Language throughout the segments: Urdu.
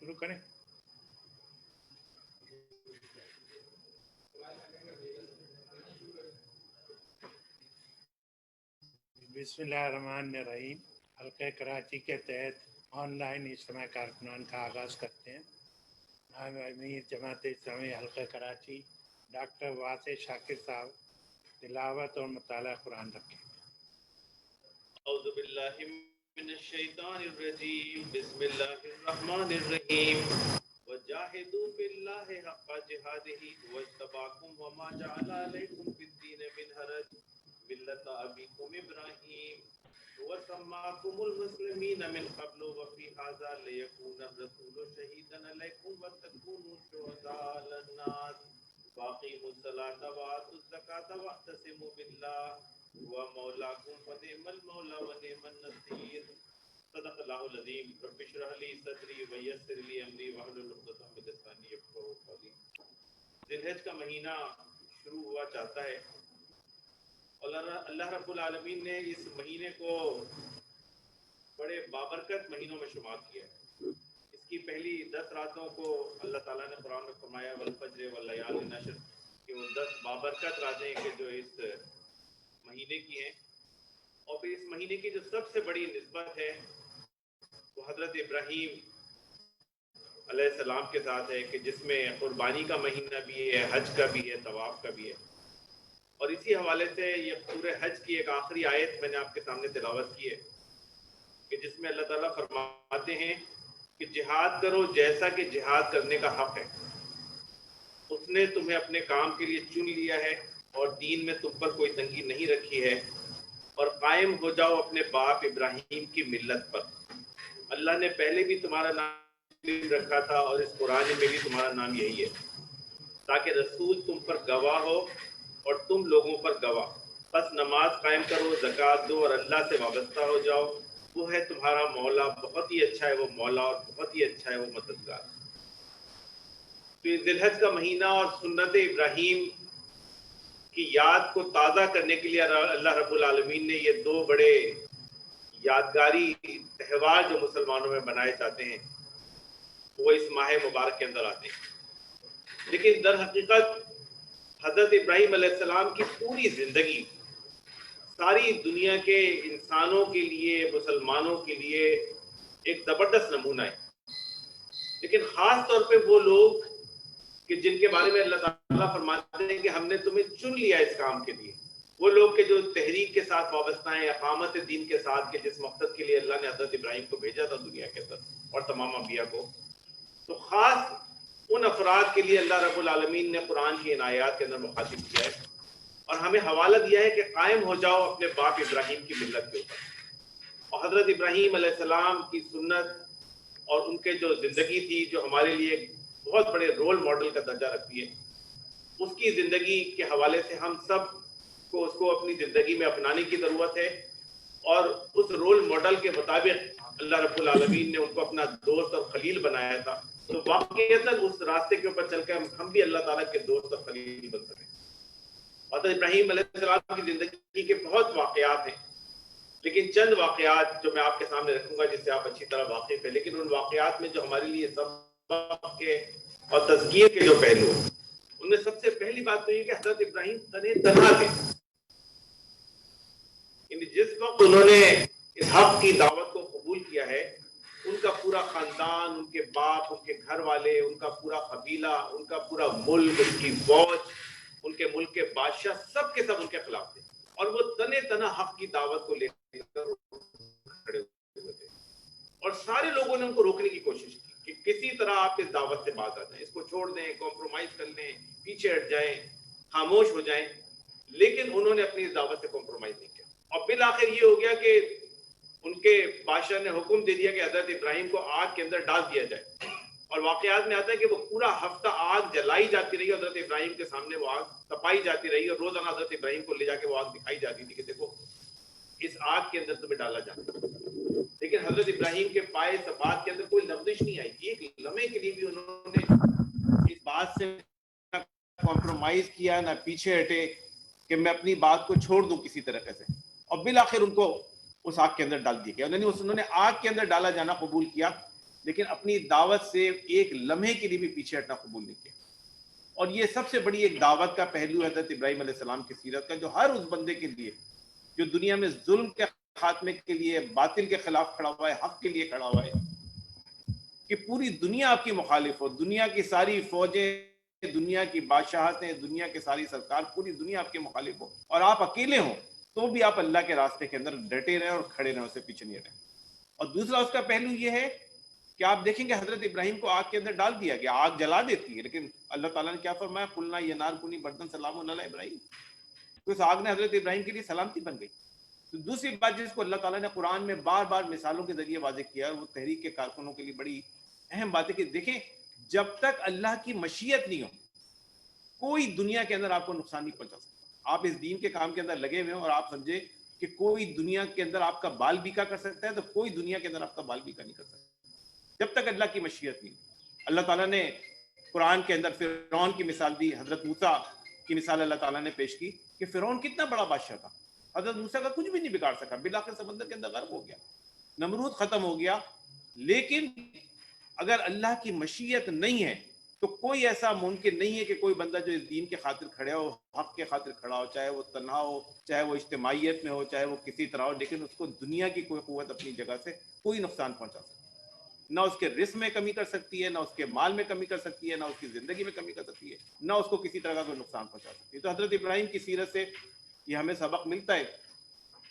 شروع کریں. بسم اللہ الرحمن الرحیم. حلقہ کراچی کے تحت آن لائن اجتماع کارکنان کا آغاز کرتے ہیں. نائب امیر جماعت اسلامی حلقہ کراچی ڈاکٹر واسع شاکر صاحب تلاوت اور مطالعہ قرآن رکھیں. اعوذ باللہ من الشیطان الرجیم. بسم اللہ الرحمن الرحیم. وجاہدوا باللہ حق جہادہ واجتباکم وما جعل علیکم فی الدین من حرج ملۃ ابیکم ابراہیم وسماکم المسلمین من قبل وفی ھذا لیکون الرسول شہیدا علیکم وتکونوا شہداء علی الناس واقیموا الصلاۃ وآتوا الزکاۃ واعتصموا باللہ ومولاکم فنعم المولا ونعم النصیر. صدق اللہ العظیم. رب اشرح لی صدری ویسر لی امری واحلل عقدۃ من لسانی یفقہوا قولی. ذی الحج کا مہینہ شروع ہوا چاہتا ہے اور اللہ رب العالمین نے اس مہینے کو بڑے بابرکت مہینوں میں شمار کیا ہے. اس کی پہلی 10 راتوں کو اللہ تعالیٰ نے قرآن میں فرمایا والفجر واللیال عشر کہ وہ 10 بابرکت راتیں کہ جو اس مہینے کی ہیں. اور پھر اس مہینے کی جو سب سے بڑی نسبت ہے وہ حضرت ابراہیم علیہ السلام کے ساتھ ہے کہ جس میں قربانی کا مہینہ بھی ہے، حج کا بھی ہے، طواف کا بھی ہے. اور اسی حوالے سے یہ سورہ حج کی ایک آخری آیت میں نے آپ کے سامنے تلاوت کی ہے کہ جس میں اللہ تعالیٰ فرماتے ہیں کہ جہاد کرو جیسا کہ جہاد کرنے کا حق ہے. اس نے تمہیں اپنے کام کے لیے چن لیا ہے اور دین میں تم پر کوئی تنگی نہیں رکھی ہے اور قائم ہو جاؤ اپنے باپ ابراہیم کی ملت پر. اللہ نے پہلے بھی تمہارا نام رکھا تھا اور اس قرآن میں بھی تمہارا نام یہی ہے تاکہ رسول تم پر گواہ ہو اور تم لوگوں پر گواہ. بس نماز قائم کرو، زکوٰۃ دو اور اللہ سے وابستہ ہو جاؤ. وہ ہے تمہارا مولا، بہت ہی اچھا ہے وہ مولا اور بہت ہی اچھا ہے وہ مددگار. ذی الحج کا مہینہ اور سنت ابراہیم کی یاد کو تازہ کرنے کے لیے اللہ رب العالمین نے یہ 2 بڑے یادگاری تہوار جو مسلمانوں میں بنائے جاتے ہیں وہ اس ماہ مبارک کے اندر آتے ہیں. لیکن در حقیقت حضرت ابراہیم علیہ السلام کی پوری زندگی ساری دنیا کے انسانوں کے لیے، مسلمانوں کے لیے ایک زبردست نمونہ ہے. لیکن خاص طور پہ وہ لوگ کہ جن کے بارے میں اللہ تعالیٰ فرماتے ہیں کہ ہم نے تمہیں چن لیا اس کام کے لیے، وہ لوگ کہ جو تحریک کے ساتھ وابستہ ہیں، اقامت دین کے ساتھ، کہ جس مقصد کے لیے اللہ نے حضرت ابراہیم کو بھیجا تھا دنیا کے اندر اور تمام انبیاء کو. تو خاص ان افراد کے لیے اللہ رب العالمین نے قرآن کی ان آیات کے اندر مخاطب کیا ہے اور ہمیں حوالہ دیا ہے کہ قائم ہو جاؤ اپنے باپ ابراہیم کی ملت کے اوپر. اور حضرت ابراہیم علیہ السلام کی سنت اور ان کے جو زندگی تھی جو ہمارے لیے بہت بڑے رول ماڈل کا درجہ رکھتی ہے، اس کی زندگی کے حوالے سے ہم سب کو اس کو اپنی زندگی میں اپنانے کی ضرورت ہے. اور اس رول ماڈل کے مطابق اللہ رب العالمین نے ان کو اپنا دوست اور خلیل بنایا تھا. تو واقعتاً اس راستے کے اوپر چل کر ہم بھی اللہ تعالیٰ کے دوست اور خلیل بن سکیں. حضرت ابراہیم علیہ السلام کی زندگی کے بہت واقعات ہیں، لیکن چند واقعات جو میں آپ کے سامنے رکھوں گا جس سے آپ اچھی طرح واقف ہیں. لیکن ان واقعات میں جو ہمارے لیے سبق کے اور تزکیے کے جو پہلو ہیں ان میں سب سے پہلی بات تو یہ کہ حضرت ابراہیم تنہا تھے. یعنی جس وقت انہوں نے اس حق کی دعوت کو قبول کیا ہے، ان کا پورا خاندان، ان کے باپ، ان کے گھر والے، ان کا پورا قبیلہ، ان کا پورا ملک، ان کی فوج، ان کے ملک کے بادشاہ سب کے سب ان کے خلاف تھے اور وہ تنہا حق کی دعوت کو لے کر کھڑے ہوئے تھے. اور سارے لوگوں نے ان کو روکنے کی کوشش کی کہ کسی طرح آپ اس دعوت سے باز آ جائیں، اس کو چھوڑ دیں، کمپرومائز کر لیں، پیچھے ہٹ جائیں، خاموش ہو جائیں. لیکن انہوں نے اپنی اس دعوت سے کمپرومائز نہیں کیا. اور بالآخر یہ ہو گیا کہ ان کے بادشاہ نے حکم دے دیا کہ حضرت ابراہیم کو آگ کے اندر ڈال دیا جائے. اور واقعات میں آتا ہے کہ وہ پورا ہفتہ آگ جلائی جاتی رہی، حضرت ابراہیم کے سامنے وہ آگ تپائی جاتی رہی اور روزانہ حضرت ابراہیم کو لے جا کے وہ آگ دکھائی جاتی تھی کہ دیکھو اس آگ کے اندر تمہیں ڈالا جاتا. لیکن حضرت ابراہیم کے پائے بات کے اندر کوئی لغزش نہیں آئی. ایک لمحے کے لیے بھی انہوں نے اس بات سے نہ کمپرومائز کیا نہ پیچھے ہٹے کہ میں اپنی بات کو چھوڑ دوں کسی طریقے سے. اور بالآخر ان کو اس آگ کے اندر ڈال دیا گیا. انہوں نے آگ کے اندر ڈالا جانا قبول کیا. لیکن اپنی دعوت سے ایک لمحے کے لیے بھی پیچھے ہٹنا قبول نہیں کیا. اور یہ سب سے بڑی ایک دعوت کا پہلو حضرت ابراہیم علیہ السلام کی سیرت کا، جو ہر اس بندے کے لیے جو دنیا میں ظلم کے خاتمے کے لیے، باطل کے خلاف کھڑا ہوا ہے، حق کے لیے کھڑا ہوا ہے، کہ پوری دنیا آپ کی مخالف ہو، دنیا کی ساری فوجیں، دنیا کی بادشاہتیں، دنیا کے ساری سرکار، پوری دنیا آپ کے مخالف ہو اور آپ اکیلے ہوں، تو بھی آپ اللہ کے راستے کے اندر ڈٹے رہیں اور کھڑے رہیں، اسے پیچھے نہیں رہیں. اور دوسرا اس کا پہلو یہ ہے کہ آپ دیکھیں گے حضرت ابراہیم کو آگ کے اندر ڈال دیا گیا، آگ جلا دیتی ہے، لیکن اللہ تعالیٰ نے کیا فرمایا، قلنا یا نار کونی بردن سلام علی ابراہیم. تو اس آگ نے حضرت ابراہیم کے لیے سلامتی بن گئی. تو دوسری بات جس کو اللہ تعالیٰ نے قرآن میں بار بار مثالوں کے ذریعے واضح کیا، وہ تحریک کے کارکنوں کے لیے بڑی اہم بات ہے کہ دیکھیں، جب تک اللہ کی مشیت نہیں ہو، کوئی دنیا کے اندر آپ کو نقصان نہیں پہنچا سکتا. آپ اس دین کے کام کے اندر لگے ہوئے ہیں اور آپ سمجھے کہ کوئی دنیا کے اندر آپ کا بال بیکا کر سکتا ہے، تو کوئی دنیا کے اندر آپ کا بال بیکا نہیں کر سکتا جب تک اللہ کی مشیت نہیں. اللہ تعالیٰ نے قرآن کے اندر فرعون کی مثال دی، حضرت موسیٰ کی مثال اللہ تعالیٰ نے پیش کی کہ فرعون کتنا بڑا بادشاہ تھا، حضرت موسیٰ کا کچھ بھی نہیں بگاڑ سکا، بالآخر سمندر کے اندر غرق ہو گیا، نمرود ختم ہو گیا. لیکن اگر اللہ کی مشیت نہیں ہے تو کوئی ایسا ممکن نہیں ہے کہ کوئی بندہ جو اس دین کے خاطر کھڑا ہو، حق کے خاطر کھڑا ہو، چاہے وہ تنہا ہو، چاہے وہ اجتماعیت میں ہو، چاہے وہ کسی طرح ہو، لیکن اس کو دنیا کی کوئی قوت اپنی جگہ سے کوئی نقصان پہنچا سکتا. نہ اس کے رزق میں کمی کر سکتی ہے، نہ اس کے مال میں کمی کر سکتی ہے، نہ اس کی زندگی میں کمی کر سکتی ہے، نہ اس کو کسی طرح کا کوئی نقصان پہنچا سکتی ہے. تو حضرت ابراہیم کی سیرت سے یہ ہمیں سبق ملتا ہے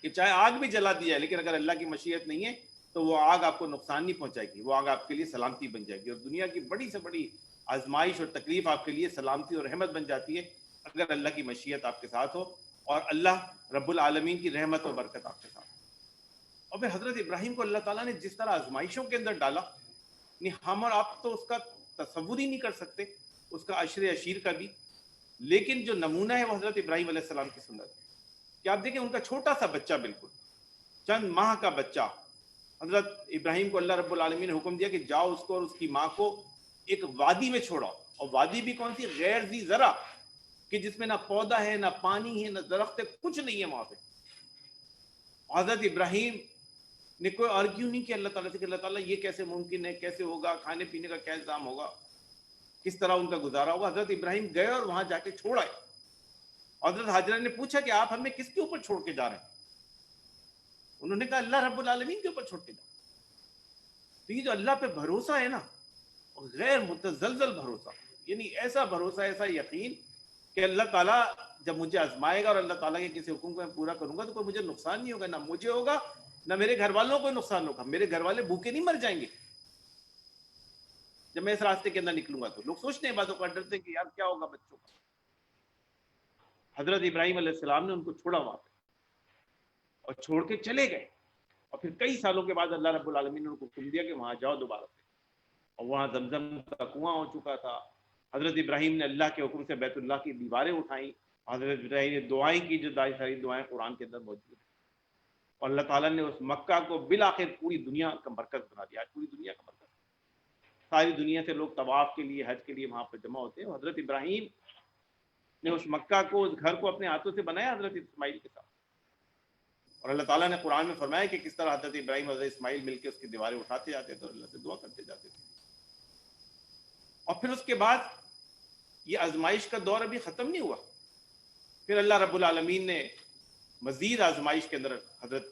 کہ چاہے آگ بھی جلا دی ہے، لیکن اگر اللہ کی مشیت نہیں ہے تو وہ آگ آپ کو نقصان نہیں پہنچائے گی، وہ آگ آپ کے لیے سلامتی بن جائے گی. اور دنیا کی بڑی سے بڑی آزمائش اور تکلیف آپ کے لیے سلامتی اور رحمت بن جاتی ہے اگر اللہ کی مشیت آپ کے ساتھ ہو اور اللہ رب العالمین کی رحمت و برکت آپ کے ساتھ ہو. اور پھر حضرت ابراہیم کو اللہ تعالیٰ نے جس طرح آزمائشوں کے اندر ڈالا، ہم اور آپ تو اس کا تصور ہی نہیں کر سکتے، اس کا عشر عشیر کا بھی. لیکن جو نمونہ ہے وہ حضرت ابراہیم علیہ السلام کی سنت ہے کہ آپ دیکھیں ان کا چھوٹا سا بچہ، بالکل چند ماہ کا بچہ، حضرت ابراہیم کو اللہ رب العالمین نے حکم دیا کہ جاؤ اس کو اور اس کی ماں کو ایک وادی میں چھوڑاؤ. اور وادی بھی کون سی؟ غیر ذی زرع، کہ جس میں نہ پودا ہے، نہ پانی ہے، نہ درخت ہے، کچھ نہیں ہے وہاں پہ. حضرت ابراہیم نے کوئی آرگیو نہیں کیا اللہ تعالیٰ سے کہ اللہ تعالیٰ یہ کیسے ممکن ہے، کیسے ہوگا، کھانے پینے کا کیا انتظام ہوگا، کس طرح ان کا گزارا ہوگا. حضرت ابراہیم گئے اور وہاں جا کے چھوڑ آئے. حضرت حاجرہ نے پوچھا کہ آپ ہمیں کس کے اوپر چھوڑ کے جا رہے ہیں؟ انہوں نے کہا اللہ رب العالمین کے اوپر چھوڑ کے جا رہے ہیں. تو یہ جو اللہ پہ بھروسہ ہے نا، غیر متزلزل بھروسہ، یعنی ایسا بھروسہ، ایسا یقین کہ اللہ تعالیٰ جب مجھے آزمائے گا اور اللہ تعالیٰ کے کسی حکم کو میں پورا کروں گا تو کوئی مجھے نقصان نہیں ہوگا، نہ مجھے ہوگا نہ میرے گھر والوں کو نقصان ہوگا، میرے گھر والے بھوکے نہیں مر جائیں گے جب میں اس راستے کے اندر نکلوں گا. تو لوگ سوچتے ہیں باتوں کا، ڈرتے ہیں کہ یار کیا ہوگا بچوں کا. حضرت ابراہیم علیہ السلام نے ان کو چھوڑا وہاں پہ اور چھوڑ کے چلے گئے. اور پھر کئی سالوں کے بعد اللہ رب العالمین نے ان کو حکم دیا کہ وہاں جاؤ دوبارہ سے. اور وہاں زمزم کا کنواں ہو چکا تھا. حضرت ابراہیم نے اللہ کے حکم سے بیت اللہ کی دیواریں اٹھائیں. حضرت ابراہیم نے دعائیں کی جو ساری دعائیں قرآن کے اندر موجود ہیں. اور اللہ تعالیٰ نے اس مکہ کو بالآخر پوری دنیا کا مرکز بنا دیا. آج پوری دنیا کا مرکز، ساری دنیا سے لوگ طواف کے لیے، حج کے لیے وہاں پر جمع ہوتے ہیں. حضرت ابراہیم نے اس مکہ کو، اس گھر کو اپنے ہاتھوں سے بنایا حضرت اسماعیل کے ساتھ. اور اللہ تعالیٰ نے قرآن میں فرمایا کہ کس طرح حضرت ابراہیم اور حضرت اسماعیل مل کے اس کی دیواریں اٹھاتے جاتے تھے اور اللہ سے دعا کرتے جاتے تھے. اور پھر اس کے بعد یہ آزمائش کا دور ابھی ختم نہیں ہوا. پھر اللہ رب العالمین نے مزید آزمائش کے اندر حضرت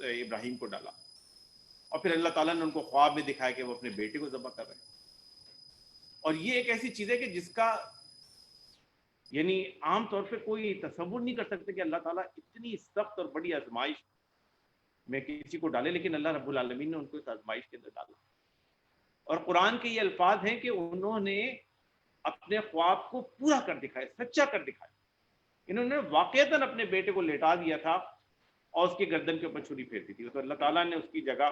ابراہیم کو ڈالا. اور پھر اللہ تعالیٰ نے ان کو خواب میں دکھایا کہ وہ اپنے بیٹے کو ذبح کر رہے ہیں. اور یہ ایک ایسی چیز ہے کہ جس کا یعنی عام طور پہ کوئی تصور نہیں کر سکتے کہ اللہ تعالیٰ اتنی سخت اور بڑی آزمائش میں کسی کو ڈالے، لیکن اللہ رب العالمین نے ان کو اس آزمائش کے اندر ڈالا. اور قرآن کے یہ الفاظ ہیں کہ انہوں نے اپنے خواب کو پورا کر دکھایا، سچا کر دکھایا. انہوں نے واقعتاً اپنے بیٹے کو لیٹا دیا تھا اور اس کی گردن کے اوپر چھری پھیر دی تھی. تو اللہ تعالیٰ نے اس کی جگہ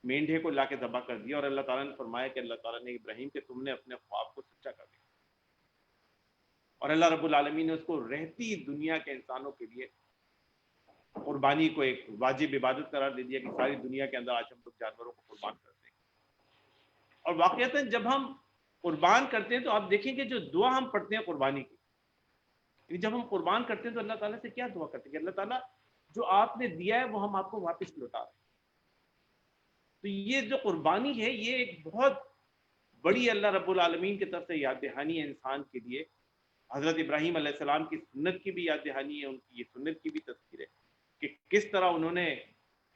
مینڈھے کو لا کے ذبح کر دیا. اور اللہ تعالیٰ نے فرمایا کہ اللہ تعالیٰ نے ابراہیم کہ تم نے اپنے خواب کو سچا کر دیا. اور اللہ رب العالمین نے اس کو رہتی دنیا کے انسانوں کے لیے قربانی کو ایک واجب عبادت قرار دے دیا کہ ساری دنیا کے اندر آج ہم لوگ جانوروں کو قربان کرتے ہیں. اور واقعتاً جب ہم قربان کرتے ہیں تو آپ دیکھیں کہ جو دعا ہم پڑھتے ہیں قربانی کی، جب ہم قربان کرتے ہیں تو اللہ تعالیٰ سے کیا دعا کرتے ہیں کہ اللہ تعالیٰ جو آپ نے دیا ہے وہ ہم آپ کو واپس لوٹا رہے ہیں. تو یہ جو قربانی ہے یہ ایک بہت بڑی اللہ رب العالمین کی طرف سے یاد دہانی ہے انسان کے لیے. حضرت ابراہیم علیہ السلام کی سنت کی بھی یاد دہانی ہے، ان کی یہ سنت کی بھی تذکیر ہے کہ کس طرح انہوں نے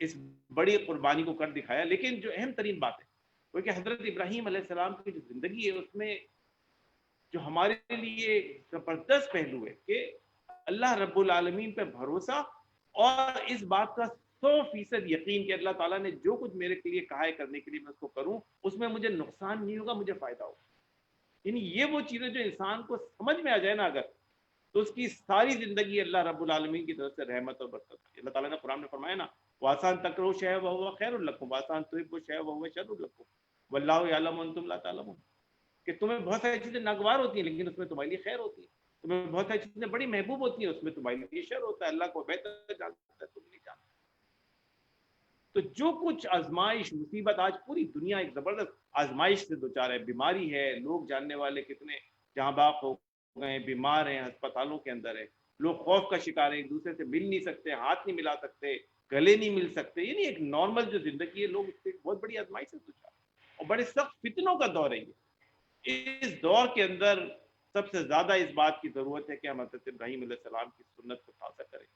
اس بڑی قربانی کو کر دکھایا. لیکن جو اہم ترین بات ہے وہ کہ حضرت ابراہیم علیہ السلام کی جو زندگی ہے اس میں جو ہمارے لیے زبردست پہلو ہے کہ اللہ رب العالمین پہ بھروسہ اور اس بات کا 100% یقین کہ اللہ تعالیٰ نے جو کچھ میرے لیے کہا ہے کرنے کے لیے میں اس کو کروں، اس میں مجھے نقصان نہیں ہوگا، مجھے فائدہ ہوگا. یعنی یہ وہ چیزیں جو انسان کو سمجھ میں آ جائے نا اگر، تو اس کی ساری زندگی اللہ رب العالمین کی طرف سے رحمت اور برکت ہے. اللہ تعالیٰ نے قرآن میں فرمایا نا وَآسَان تَكْرَهُ شَيْئًا وَهُوَ خَيْرٌ لَكُمْ وَآسَان تُحِبُّوا شَيْئًا وَهُوَ شَرٌّ لَكُمْ وَاللَّهُ يَعْلَمُ وَأَنْتُمْ لَا تَعْلَمُونَ. کہ تمہیں بہت ساری چیزیں ناگوار ہوتی ہیں لیکن اس میں تمہارے لیے خیر ہوتی ہے، تمہیں بہت ساری چیزیں بڑی محبوب ہوتی ہیں اس میں تمہارے لیے شر ہوتا ہے. اللہ کو بہتر جانتا ہے، تم نہیں جانتے. تو جو کچھ آزمائش مصیبت آج پوری دنیا ایک زبردست آزمائش سے دوچار ہے، بیماری ہے، لوگ جاننے والے کتنے جہاں باق ہو گئے، بیمار ہیں، ہسپتالوں کے اندر ہیں، لوگ خوف کا شکار ہیں، ایک دوسرے سے مل نہیں سکتے، ہاتھ نہیں ملا سکتے، گلے نہیں مل سکتے. یعنی ایک نارمل جو زندگی ہے، لوگ اس سے بہت بڑی آزمائش سے دوچار ہیں اور بڑے سخت فتنوں کا دور ہے یہ. اس دور کے اندر سب سے زیادہ اس بات کی ضرورت ہے کہ ہم حضرت ابراہیم علیہ السلام کی سنت کو تازہ کریں،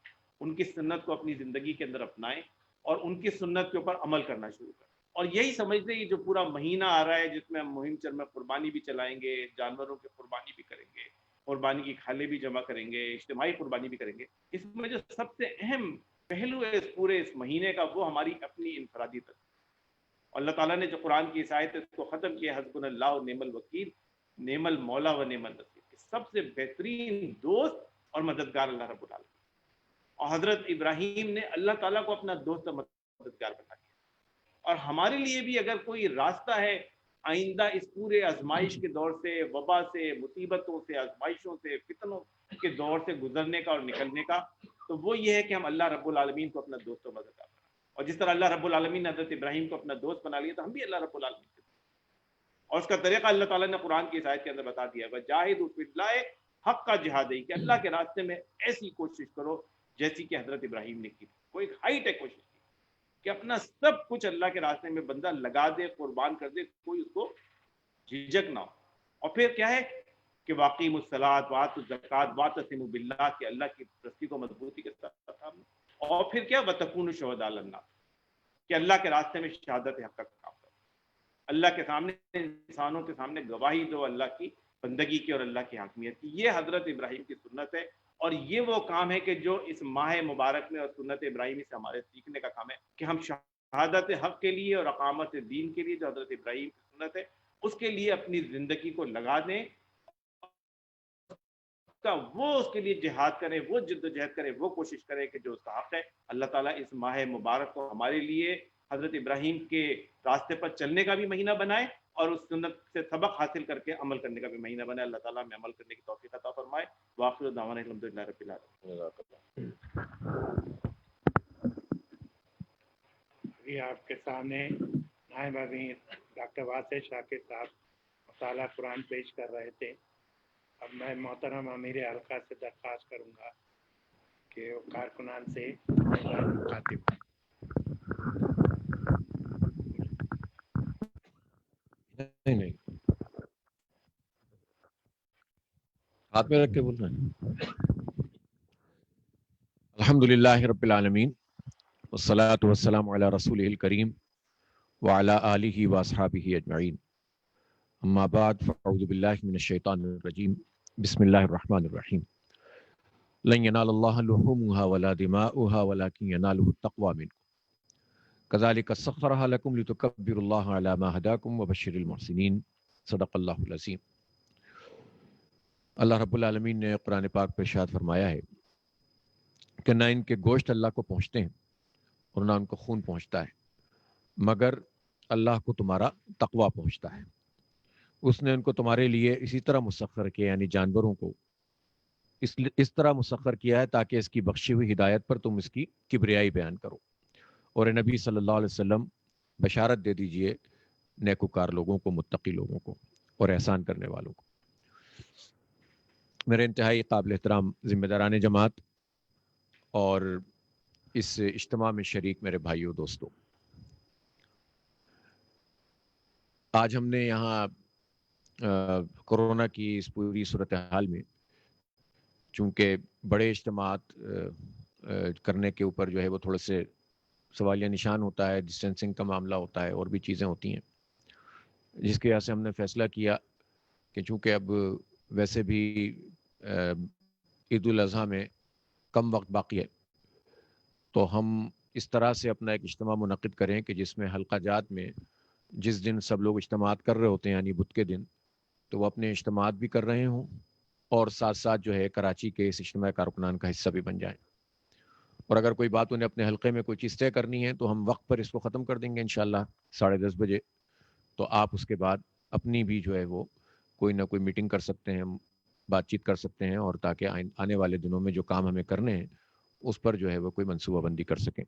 ان کی سنت کو اپنی زندگی کے اندر اپنائیں اور ان کی سنت کے اوپر عمل کرنا شروع کریں. اور یہی سمجھتے ہیں جو پورا مہینہ آ رہا ہے جس میں ہم مہم چل میں قربانی بھی چلائیں گے، جانوروں کی قربانی بھی کریں گے، قربانی کی کھالیں بھی جمع کریں گے، اجتماعی قربانی بھی کریں گے. اس میں جو سب سے اہم پہلو ہے اس پورے اس مہینے کا وہ ہماری اپنی انفرادی تصویر. اللہ تعالیٰ نے جو قرآن کی اس آیت ہے اس کو ختم کیا حسبنا اللہ و نعم الوکیل نعم المولا و نعم النصیر، سب سے بہترین دوست اور مددگار اللہ رب العالمین. اور حضرت ابراہیم نے اللہ تعالیٰ کو اپنا دوست اور مددگار بنا دیا. اور ہمارے لیے بھی اگر کوئی راستہ ہے آئندہ اس پورے آزمائش کے دور سے، وبا سے، مصیبتوں سے، آزمائشوں سے، فتنوں کے دور سے گزرنے کا اور نکلنے کا، تو وہ یہ ہے کہ ہم اللہ رب العالمین کو اپنا دوست اور مددگار بنائیں. اور جس طرح اللہ رب العالمین نے حضرت ابراہیم کو اپنا دوست بنا لیا تو ہم بھی اللہ رب العالمین کے دوست. اور اس کا طریقہ اللہ تعالیٰ نے قرآن کی اس آیت کے اندر بتا دیا ہے وَجَاهِدُوا فِي اللَّهِ حَقَّ جِهَادِهِ، کہ اللہ کے راستے میں ایسی کوشش کرو جیسی کہ حضرت ابراہیم نے کی. کوئی ہائی ٹیک کوشش کی کہ اپنا سب کچھ اللہ کے راستے میں بندہ لگا دے، قربان کر دے، کوئی اس کو جھجک نہ ہو. اور پھر کیا ہے کہ وَأَقِیمُوا الصَّلَاةَ وَآتُوا الزَّکَاةَ وَاعْتَصِمُوا بِاللَّهِ، کہ اللہ کی پرستی کو مضبوطی کے ساتھ کام. اور پھر کیا وَتَکُونُوا شُہَدَاءَ عَلَى النَّاسِ، کہ اللہ کے راستے میں شہادت حق کا کام کرو، اللہ کے سامنے انسانوں کے سامنے گواہی دو اللہ کی بندگی کی اور اللہ کی حاکمیت کی. یہ حضرت ابراہیم کی سنت ہے اور یہ وہ کام ہے کہ جو اس ماہ مبارک میں اور سنت ابراہیمی سے ہمارے سیکھنے کا کام ہے کہ ہم شہادت حق کے لیے اور اقامت دین کے لیے جو حضرت ابراہیم کی سنت ہے اس کے لیے اپنی زندگی کو لگا دیں، وہ اس کے لیے جہاد کرے، وہ جد و جہد کرے، وہ کوشش کرے کہ جو اس کا حق ہے. اللہ تعالیٰ اس ماہ مبارک کو ہمارے لیے حضرت ابراہیم کے راستے پر چلنے کا بھی مہینہ بنائے اور اس سنت سے سبق حاصل کر کے عمل کرنے کا بھی مہینہ بنائے. اللہ تعالیٰ ہمیں عمل کرنے کی توفیق عطا فرمائے. وآخر دعوانا الحمدللہ رب العالمین. ابھی آپ کے سامنے نائب امیر ڈاکٹر واسع شاکر صاحب مطالعہ قرآن پیش کر رہے تھے. اب میں محترم امیر حلقہ سے درخواست کروں گا کہ وہ کارکنان سے مخاطب. نہیں ہاتھ میں رکھ کے بول رہے ہیں. الحمدللہ رب العالمین والصلاة والسلام علی رسولہ الکریم وعلی آلہ واصحابہ اجمعین. اما بعد فاعوذ باللہ من الشیطان الرجیم. بسم اللہ الرحمن الرحیم. لن ینال اللہ لحومها ولا دماؤها ولکن ینالہ التقوی منکم کذالک سخرھا لکم لتکبروا اللہ علی ما ھداکم وبشر المحسنین. صدق اللہ العظیم. اللہ رب العالمین نے قرآن پاک پر ارشاد فرمایا ہے کہ نہ ان کے گوشت اللہ کو پہنچتے ہیں اور نہ ان کو خون پہنچتا ہے مگر اللہ کو تمہارا تقوی پہنچتا ہے. اس نے ان کو تمہارے لیے اسی طرح مسخر کیا، یعنی جانوروں کو اس طرح مسخر کیا ہے تاکہ اس کی بخشی ہوئی ہدایت پر تم اس کی کبریائی بیان کرو. اور نبی صلی اللہ علیہ وسلم بشارت دے دیجئے نیکوکار لوگوں کو، متقی لوگوں کو اور احسان کرنے والوں کو. میرے انتہائی قابل احترام ذمہ داران جماعت اور اس اجتماع میں شریک میرے بھائیوں دوستوں، آج ہم نے یہاں کورونا کی اس پوری صورتحال میں چونکہ بڑے اجتماعات کرنے کے اوپر جو ہے وہ تھوڑے سے سوالیہ نشان ہوتا ہے، ڈسٹینسنگ کا معاملہ ہوتا ہے اور بھی چیزیں ہوتی ہیں، جس کی وجہ سے ہم نے فیصلہ کیا کہ چونکہ اب ویسے بھی عید الاضحیٰ میں کم وقت باقی ہے، تو ہم اس طرح سے اپنا ایک اجتماع منعقد کریں کہ جس میں حلقہ جات میں جس دن سب لوگ اجتماعات کر رہے ہوتے ہیں یعنی بدھ کے دن، تو وہ اپنے اجتماعات بھی کر رہے ہوں اور ساتھ ساتھ جو ہے کراچی کے اس اجتماع کارکنان کا حصہ بھی بن جائیں، اور اگر کوئی بات انہیں اپنے حلقے میں کوئی چیز طے کرنی ہے تو ہم وقت پر اس کو ختم کر دیں گے انشاءاللہ 10:30 بجے، تو آپ اس کے بعد اپنی بھی جو ہے وہ کوئی نہ کوئی میٹنگ کر سکتے ہیں، بات چیت کر سکتے ہیں، اور تاکہ آنے والے دنوں میں جو کام ہمیں کرنے ہیں اس پر جو ہے وہ کوئی منصوبہ بندی کر سکیں۔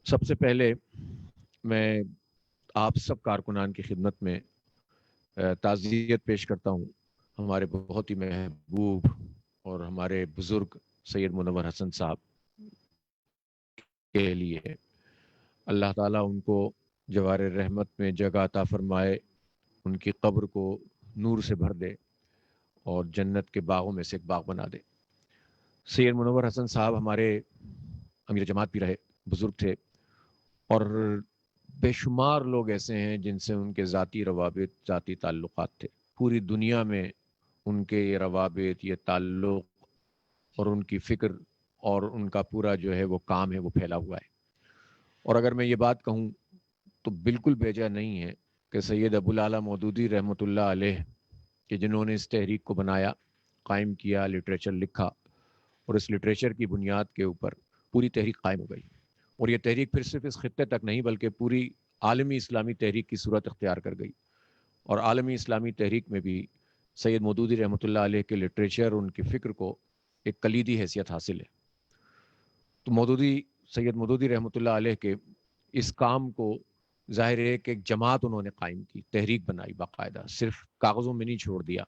سب سے پہلے میں آپ سب کارکنان کی خدمت میں تعزیت پیش کرتا ہوں ہمارے بہت ہی محبوب اور ہمارے بزرگ سید منور حسن صاحب کے لیے۔ اللہ تعالیٰ ان کو جوار رحمت میں جگہ عطا فرمائے، ان کی قبر کو نور سے بھر دے اور جنت کے باغوں میں سے ایک باغ بنا دے۔ سید منور حسن صاحب ہمارے امیر جماعت بھی رہے، بزرگ تھے، اور بے شمار لوگ ایسے ہیں جن سے ان کے ذاتی روابط، ذاتی تعلقات تھے۔ پوری دنیا میں ان کے یہ روابط، یہ تعلق اور ان کی فکر اور ان کا پورا جو ہے وہ کام ہے وہ پھیلا ہوا ہے۔ اور اگر میں یہ بات کہوں تو بالکل بیجا نہیں ہے کہ سید ابو الاعلیٰ مودودی رحمۃ اللہ علیہ کہ جنہوں نے اس تحریک کو بنایا، قائم کیا، لٹریچر لکھا، اور اس لٹریچر کی بنیاد کے اوپر پوری تحریک قائم ہو گئی، اور یہ تحریک پھر صرف اس خطے تک نہیں بلکہ پوری عالمی اسلامی تحریک کی صورت اختیار کر گئی، اور عالمی اسلامی تحریک میں بھی سید مودودی رحمۃ اللہ علیہ کے لٹریچر، ان کی فکر کو ایک کلیدی حیثیت حاصل ہے۔ تو سید مودودی رحمۃ اللہ علیہ کے اس کام کو ظاہر ہے کہ ایک جماعت انہوں نے قائم کی، تحریک بنائی باقاعدہ، صرف کاغذوں میں نہیں چھوڑ دیا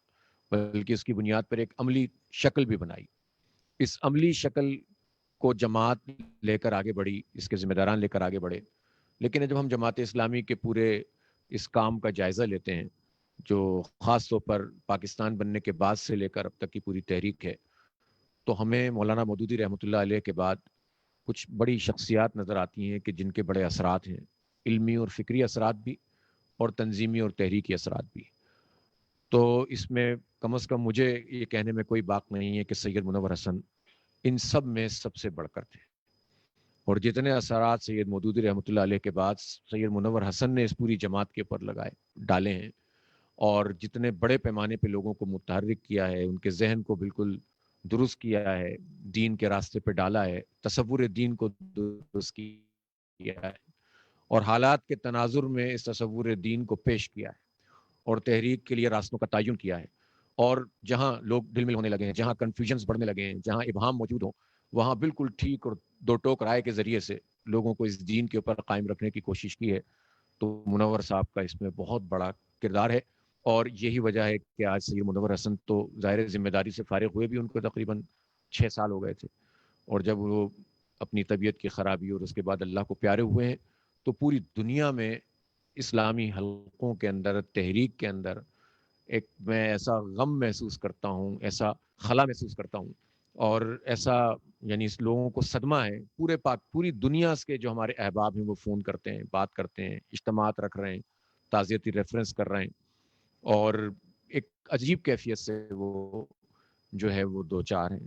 بلکہ اس کی بنیاد پر ایک عملی شکل بھی بنائی۔ اس عملی شکل کو جماعت لے کر آگے بڑھی، اس کے ذمہ داران لے کر آگے بڑھے، لیکن جب ہم جماعت اسلامی کے پورے اس کام کا جائزہ لیتے ہیں جو خاص طور پر پاکستان بننے کے بعد سے لے کر اب تک کی پوری تحریک ہے، تو ہمیں مولانا مودودی رحمۃ اللہ علیہ کے بعد کچھ بڑی شخصیات نظر آتی ہیں کہ جن کے بڑے اثرات ہیں، علمی اور فکری اثرات بھی اور تنظیمی اور تحریکی اثرات بھی۔ تو اس میں کم از کم مجھے یہ کہنے میں کوئی باک نہیں ہے کہ سید منور حسن ان سب میں سب سے بڑھ کر تھے، اور جتنے اثرات سید مودودی رحمۃ اللہ علیہ کے بعد سید منور حسن نے اس پوری جماعت کے اوپر ڈالے ہیں، اور جتنے بڑے پیمانے پہ لوگوں کو متحرک کیا ہے، ان کے ذہن کو بالکل درست کیا ہے، دین کے راستے پہ ڈالا ہے، تصور دین کو درست کیا ہے، اور حالات کے تناظر میں اس تصور دین کو پیش کیا ہے، اور تحریک کے لیے راستوں کا تعین کیا ہے، اور جہاں لوگ ڈل مل ہونے لگے ہیں، جہاں کنفیوژنز بڑھنے لگے ہیں، جہاں ابہام موجود ہوں، وہاں بالکل ٹھیک اور دو ٹوک رائے کے ذریعے سے لوگوں کو اس دین کے اوپر قائم رکھنے کی کوشش کی ہے۔ تو منور صاحب کا اس میں بہت بڑا کردار ہے، اور یہی وجہ ہے کہ آج سید منور حسن تو ظاہر ذمہ داری سے فارغ ہوئے بھی ان کو تقریباً 6 سال ہو گئے تھے، اور جب وہ اپنی طبیعت کی خرابی اور اس کے بعد اللہ کو پیارے ہوئے ہیں تو پوری دنیا میں اسلامی حلقوں کے اندر، تحریک کے اندر ایک میں ایسا غم محسوس کرتا ہوں، ایسا خلا محسوس کرتا ہوں، اور ایسا یعنی اس لوگوں کو صدمہ ہے، پوری دنیا کے جو ہمارے احباب ہیں وہ فون کرتے ہیں، بات کرتے ہیں، اجتماعات رکھ رہے ہیں، تعزیتی ریفرنس کر رہے ہیں، اور ایک عجیب کیفیت سے وہ جو ہے وہ دو چار ہیں۔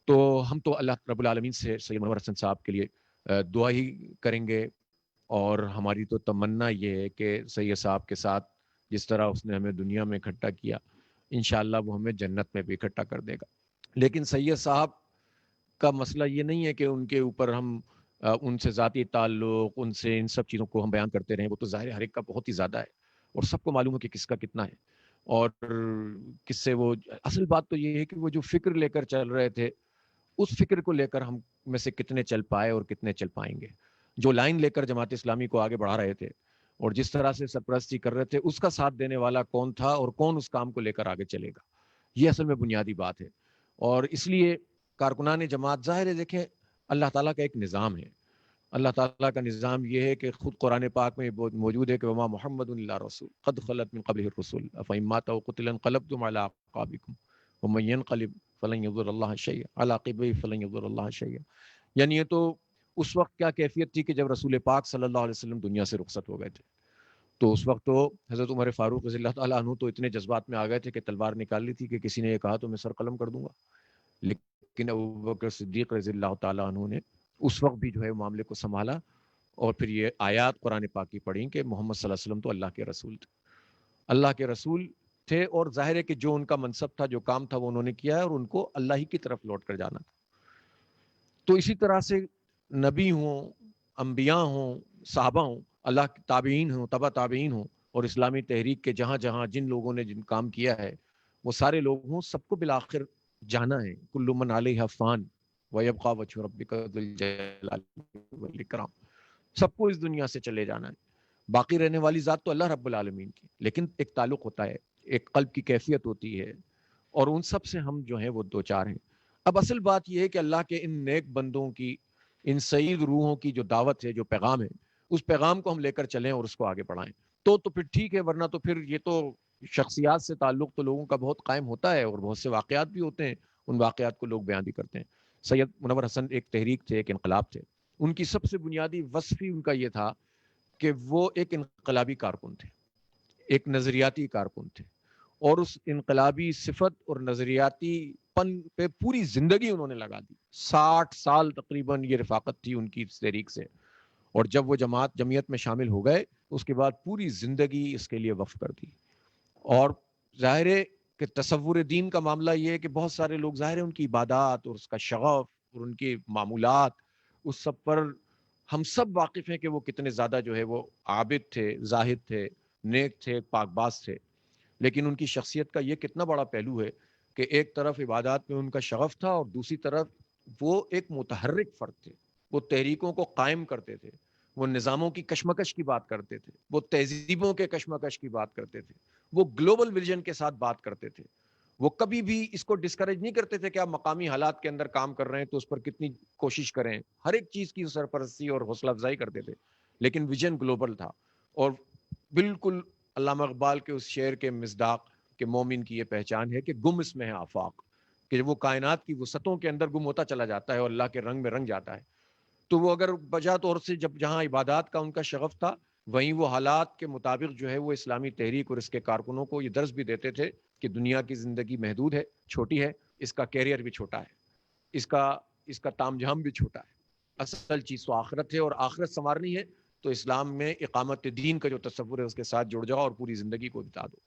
تو ہم تو اللہ رب العالمین سے سید منور حسن صاحب کے لیے دعا ہی کریں گے، اور ہماری تو تمنا یہ ہے کہ سید صاحب کے ساتھ جس طرح اس نے ہمیں دنیا میں اکٹھا کیا، انشاءاللہ وہ ہمیں جنت میں بھی اکٹھا کر دے گا۔ لیکن سید صاحب کا مسئلہ یہ نہیں ہے کہ ان کے اوپر ہم ان سے ذاتی تعلق، ان سے ان سب چیزوں کو ہم بیان کرتے رہیں، وہ تو ظاہر ہر ایک کا بہت ہی زیادہ ہے، اور سب کو معلوم ہے کہ کس کا کتنا ہے، اور کس سے وہ اصل بات تو یہ ہے کہ وہ جو فکر لے کر چل رہے تھے، اس فکر کو لے کر ہم میں سے کتنے چل پائے اور کتنے چل پائیں گے، جو لائن لے کر جماعت اسلامی کو آگے بڑھا رہے تھے اور جس طرح سے سرپرستی کر رہے تھے، اس کا ساتھ دینے والا کون تھا اور کون اس کام کو لے کر آگے چلے گا، یہ اصل میں بنیادی بات ہے۔ اور اس لیے کارکنان جماعت ظاہر ہے، دیکھیں اللہ تعالیٰ کا ایک نظام ہے، اللہ تعالیٰ کا نظام یہ ہے کہ خود قرآن پاک میں موجود ہے کہ وما محمد الا رسول قد خلت من قبلہ الرسل افإن مات أو قتل انقلبتم على أعقابكم ومن ينقلب فلن يضر الله شيئا على عقبيه فلن يضر الله شيئا. یعنی یہ تو اس وقت کیا کیفیت تھی کہ جب رسول پاک صلی اللہ علیہ وسلم دنیا سے رخصت ہو گئے تھے، تو اس وقت تو حضرت عمر فاروق رضی اللہ تعالیٰ عنہ تو اتنے جذبات میں آ گئے تھے کہ تلوار نکال لی تھی کہ کسی نے یہ کہا تو میں سر قلم کر دوں گا. لیکن ابوبکر صدیق رضی اللہ تعالیٰ عنہ نے اس وقت بھی جو ہے معاملے کو سنبھالا، اور پھر یہ آیات قرآن پاک کی پڑھیں کہ محمد صلی اللہ علیہ وسلم تو اللہ کے رسول تھے، اللہ کے رسول تھے، اور ظاہر ہے کہ جو ان کا منصب تھا، جو کام تھا، وہ انہوں نے کیا ہے، اور ان کو اللہ ہی کی طرف لوٹ کر جانا تھا. تو اسی طرح سے نبی ہوں، انبیاء ہوں، صحابہ ہوں، اللہ کے تابعین ہوں، تبع تابعین ہوں، اور اسلامی تحریک کے جہاں جہاں جن لوگوں نے جن کام کیا ہے وہ سارے لوگ ہوں، سب کو بالآخر جانا ہے. کل من علیہ فان ویبقى وجہ ربک ذو الجلال والاکرام. سب کو اس دنیا سے چلے جانا ہے، باقی رہنے والی ذات تو اللہ رب العالمین کی، لیکن ایک تعلق ہوتا ہے، ایک قلب کی کیفیت ہوتی ہے، اور ان سب سے ہم جو ہیں وہ دو چار ہیں. اب اصل بات یہ ہے کہ اللہ کے ان نیک بندوں کی، ان سعید روحوں کی جو دعوت ہے، جو پیغام ہے، اس پیغام کو ہم لے کر چلیں اور اس کو آگے بڑھائیں تو پھر ٹھیک ہے، ورنہ تو پھر یہ تو شخصیات سے تعلق تو لوگوں کا بہت قائم ہوتا ہے، اور بہت سے واقعات بھی ہوتے ہیں، ان واقعات کو لوگ بیان بھی کرتے ہیں. سید منور حسن ایک تحریک تھے، ایک انقلاب تھے. ان کی سب سے بنیادی وصف ہی ان کا یہ تھا کہ وہ ایک انقلابی کارکن تھے، ایک نظریاتی کارکن تھے، اور اس انقلابی صفت اور نظریاتی پن پہ پوری زندگی انہوں نے لگا دی. 60 سال تقریباً یہ رفاقت تھی ان کی اس تحریک سے، اور جب وہ جمعیت میں شامل ہو گئے اس کے بعد پوری زندگی اس کے لیے وقف کر دی. اور ظاہر ہے کہ تصور دین کا معاملہ یہ ہے کہ بہت سارے لوگ ظاہر ہے ان کی عبادات اور اس کا شغف اور ان کے معمولات، اس سب پر ہم سب واقف ہیں کہ وہ کتنے زیادہ جو ہے وہ عابد تھے، زاہد تھے، نیک تھے، پاک باز تھے. لیکن ان کی شخصیت کا یہ کتنا بڑا پہلو ہے کہ ایک طرف عبادات میں ان کا شغف تھا، اور دوسری طرف وہ ایک متحرک فرد تھے. وہ تحریکوں کو قائم کرتے تھے، وہ نظاموں کی کشمکش کی بات کرتے تھے، وہ تہذیبوں کے کشمکش کی بات کرتے تھے، وہ گلوبل ویژن کے ساتھ بات کرتے تھے. وہ کبھی بھی اس کو ڈسکریج نہیں کرتے تھے کہ آپ مقامی حالات کے اندر کام کر رہے ہیں تو اس پر کتنی کوشش کریں، ہر ایک چیز کی سرپرستی اور حوصلہ افزائی کرتے تھے، لیکن ویژن گلوبل تھا. اور بالکل علامہ اقبال کے اس شعر کے مصداق کہ مومن کی یہ پہچان ہے کہ گم اس میں ہے آفاق، کہ وہ کائنات کی وسعتوں کے اندر گم ہوتا چلا جاتا ہے اور اللہ کے رنگ میں رنگ جاتا ہے. تو وہ اگر بجا طور سے جب جہاں عبادات کا ان کا شغف تھا، وہیں وہ حالات کے مطابق جو ہے وہ اسلامی تحریک اور اس کے کارکنوں کو یہ درس بھی دیتے تھے کہ دنیا کی زندگی محدود ہے، چھوٹی ہے، اس کا کیریئر بھی چھوٹا ہے، اس کا تام جھام بھی چھوٹا ہے، اصل چیز تو آخرت ہے، اور آخرت سنوارنی ہے تو اسلام میں اقامت دین کا جو تصور ہے اس کے ساتھ جڑ جاؤ اور پوری زندگی کو بتا دو،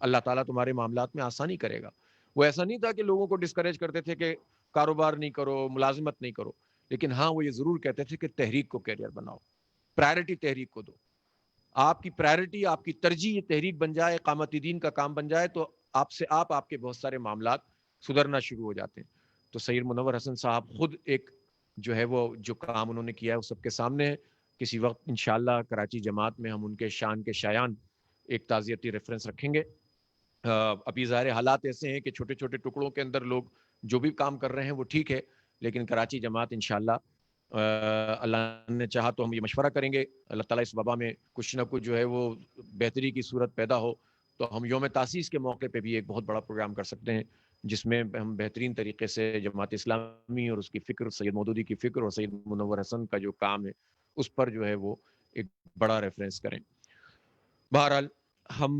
اللہ تعالیٰ تمہارے معاملات میں آسانی کرے گا. وہ ایسا نہیں تھا کہ لوگوں کو ڈسکریج کرتے تھے کہ کاروبار نہیں کرو، ملازمت نہیں کرو، لیکن ہاں وہ یہ ضرور کہتے تھے کہ تحریک کو کیریئر بناؤ، پرائرٹی تحریک کو دو. آپ کی پرائرٹی، آپ کی ترجیح یہ تحریک بن جائے، اقامت دین کا کام بن جائے تو آپ کے بہت سارے معاملات سدھرنا شروع ہو جاتے ہیں. تو سید منور حسن صاحب خود ایک جو ہے وہ جو کام انہوں نے کیا ہے وہ سب کے سامنے ہے. کسی وقت انشاءاللہ کراچی جماعت میں ہم ان کے شان کے شایان ایک تعزیتی ریفرنس رکھیں گے. ابھی ظاہر حالات ایسے ہیں کہ چھوٹے چھوٹے ٹکڑوں کے اندر لوگ جو بھی کام کر رہے ہیں وہ ٹھیک ہے، لیکن کراچی جماعت انشاءاللہ اللہ نے چاہا تو ہم یہ مشورہ کریں گے، اللہ تعالیٰ اس وبا میں کچھ نہ کچھ جو ہے وہ بہتری کی صورت پیدا ہو تو ہم یوم تاسیس کے موقع پہ بھی ایک بہت بڑا پروگرام کر سکتے ہیں جس میں ہم بہترین طریقے سے جماعت اسلامی اور اس کی فکر، سید مودودی کی فکر اور سید منور حسن کا جو کام ہے اس پر جو ہے وہ ایک بڑا ریفرنس کریں. بہرحال ہم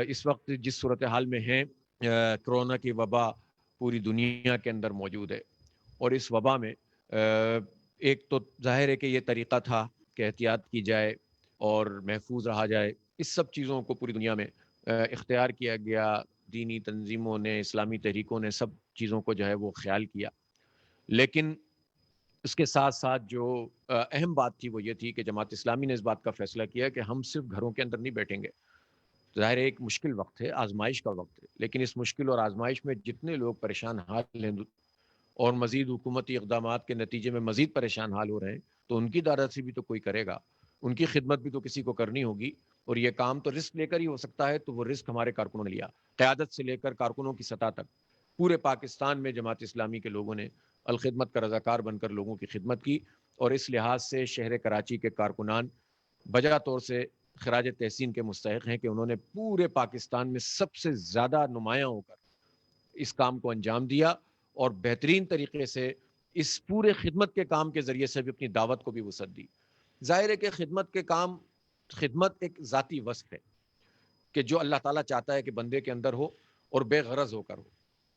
اس وقت جس صورتحال میں ہیں، کرونا کی وبا پوری دنیا کے اندر موجود ہے، اور اس وبا میں ایک تو ظاہر ہے کہ یہ طریقہ تھا کہ احتیاط کی جائے اور محفوظ رہا جائے. اس سب چیزوں کو پوری دنیا میں اختیار کیا گیا، دینی تنظیموں نے، اسلامی تحریکوں نے سب چیزوں کو جو ہے وہ خیال کیا. لیکن اس کے ساتھ ساتھ جو اہم بات تھی وہ یہ تھی کہ جماعت اسلامی نے اس بات کا فیصلہ کیا کہ ہم صرف گھروں کے اندر نہیں بیٹھیں گے. ظاہر ہے ایک مشکل وقت ہے، آزمائش کا وقت ہے، لیکن اس مشکل اور آزمائش میں جتنے لوگ پریشان حال ہیں اور مزید حکومتی اقدامات کے نتیجے میں مزید پریشان حال ہو رہے ہیں تو ان کی دارسی بھی تو کوئی کرے گا، ان کی خدمت بھی تو کسی کو کرنی ہوگی، اور یہ کام تو رسک لے کر ہی ہو سکتا ہے. تو وہ رسک ہمارے کارکنوں نے لیا، قیادت سے لے کر کارکنوں کی سطح تک پورے پاکستان میں جماعت اسلامی کے لوگوں نے الخدمت کا رضاکار بن کر لوگوں کی خدمت کی، اور اس لحاظ سے شہر کراچی کے کارکنان بجا طور سے خراج تحسین کے مستحق ہیں کہ انہوں نے پورے پاکستان میں سب سے زیادہ نمایاں ہو کر اس کام کو انجام دیا، اور بہترین طریقے سے اس پورے خدمت کے کام کے ذریعے سے بھی اپنی دعوت کو بھی وسعت دی۔ ظاہر ہے کہ خدمت ایک ذاتی وصف ہے کہ جو اللہ تعالیٰ چاہتا ہے کہ بندے کے اندر ہو اور بے غرض ہو کر ہو،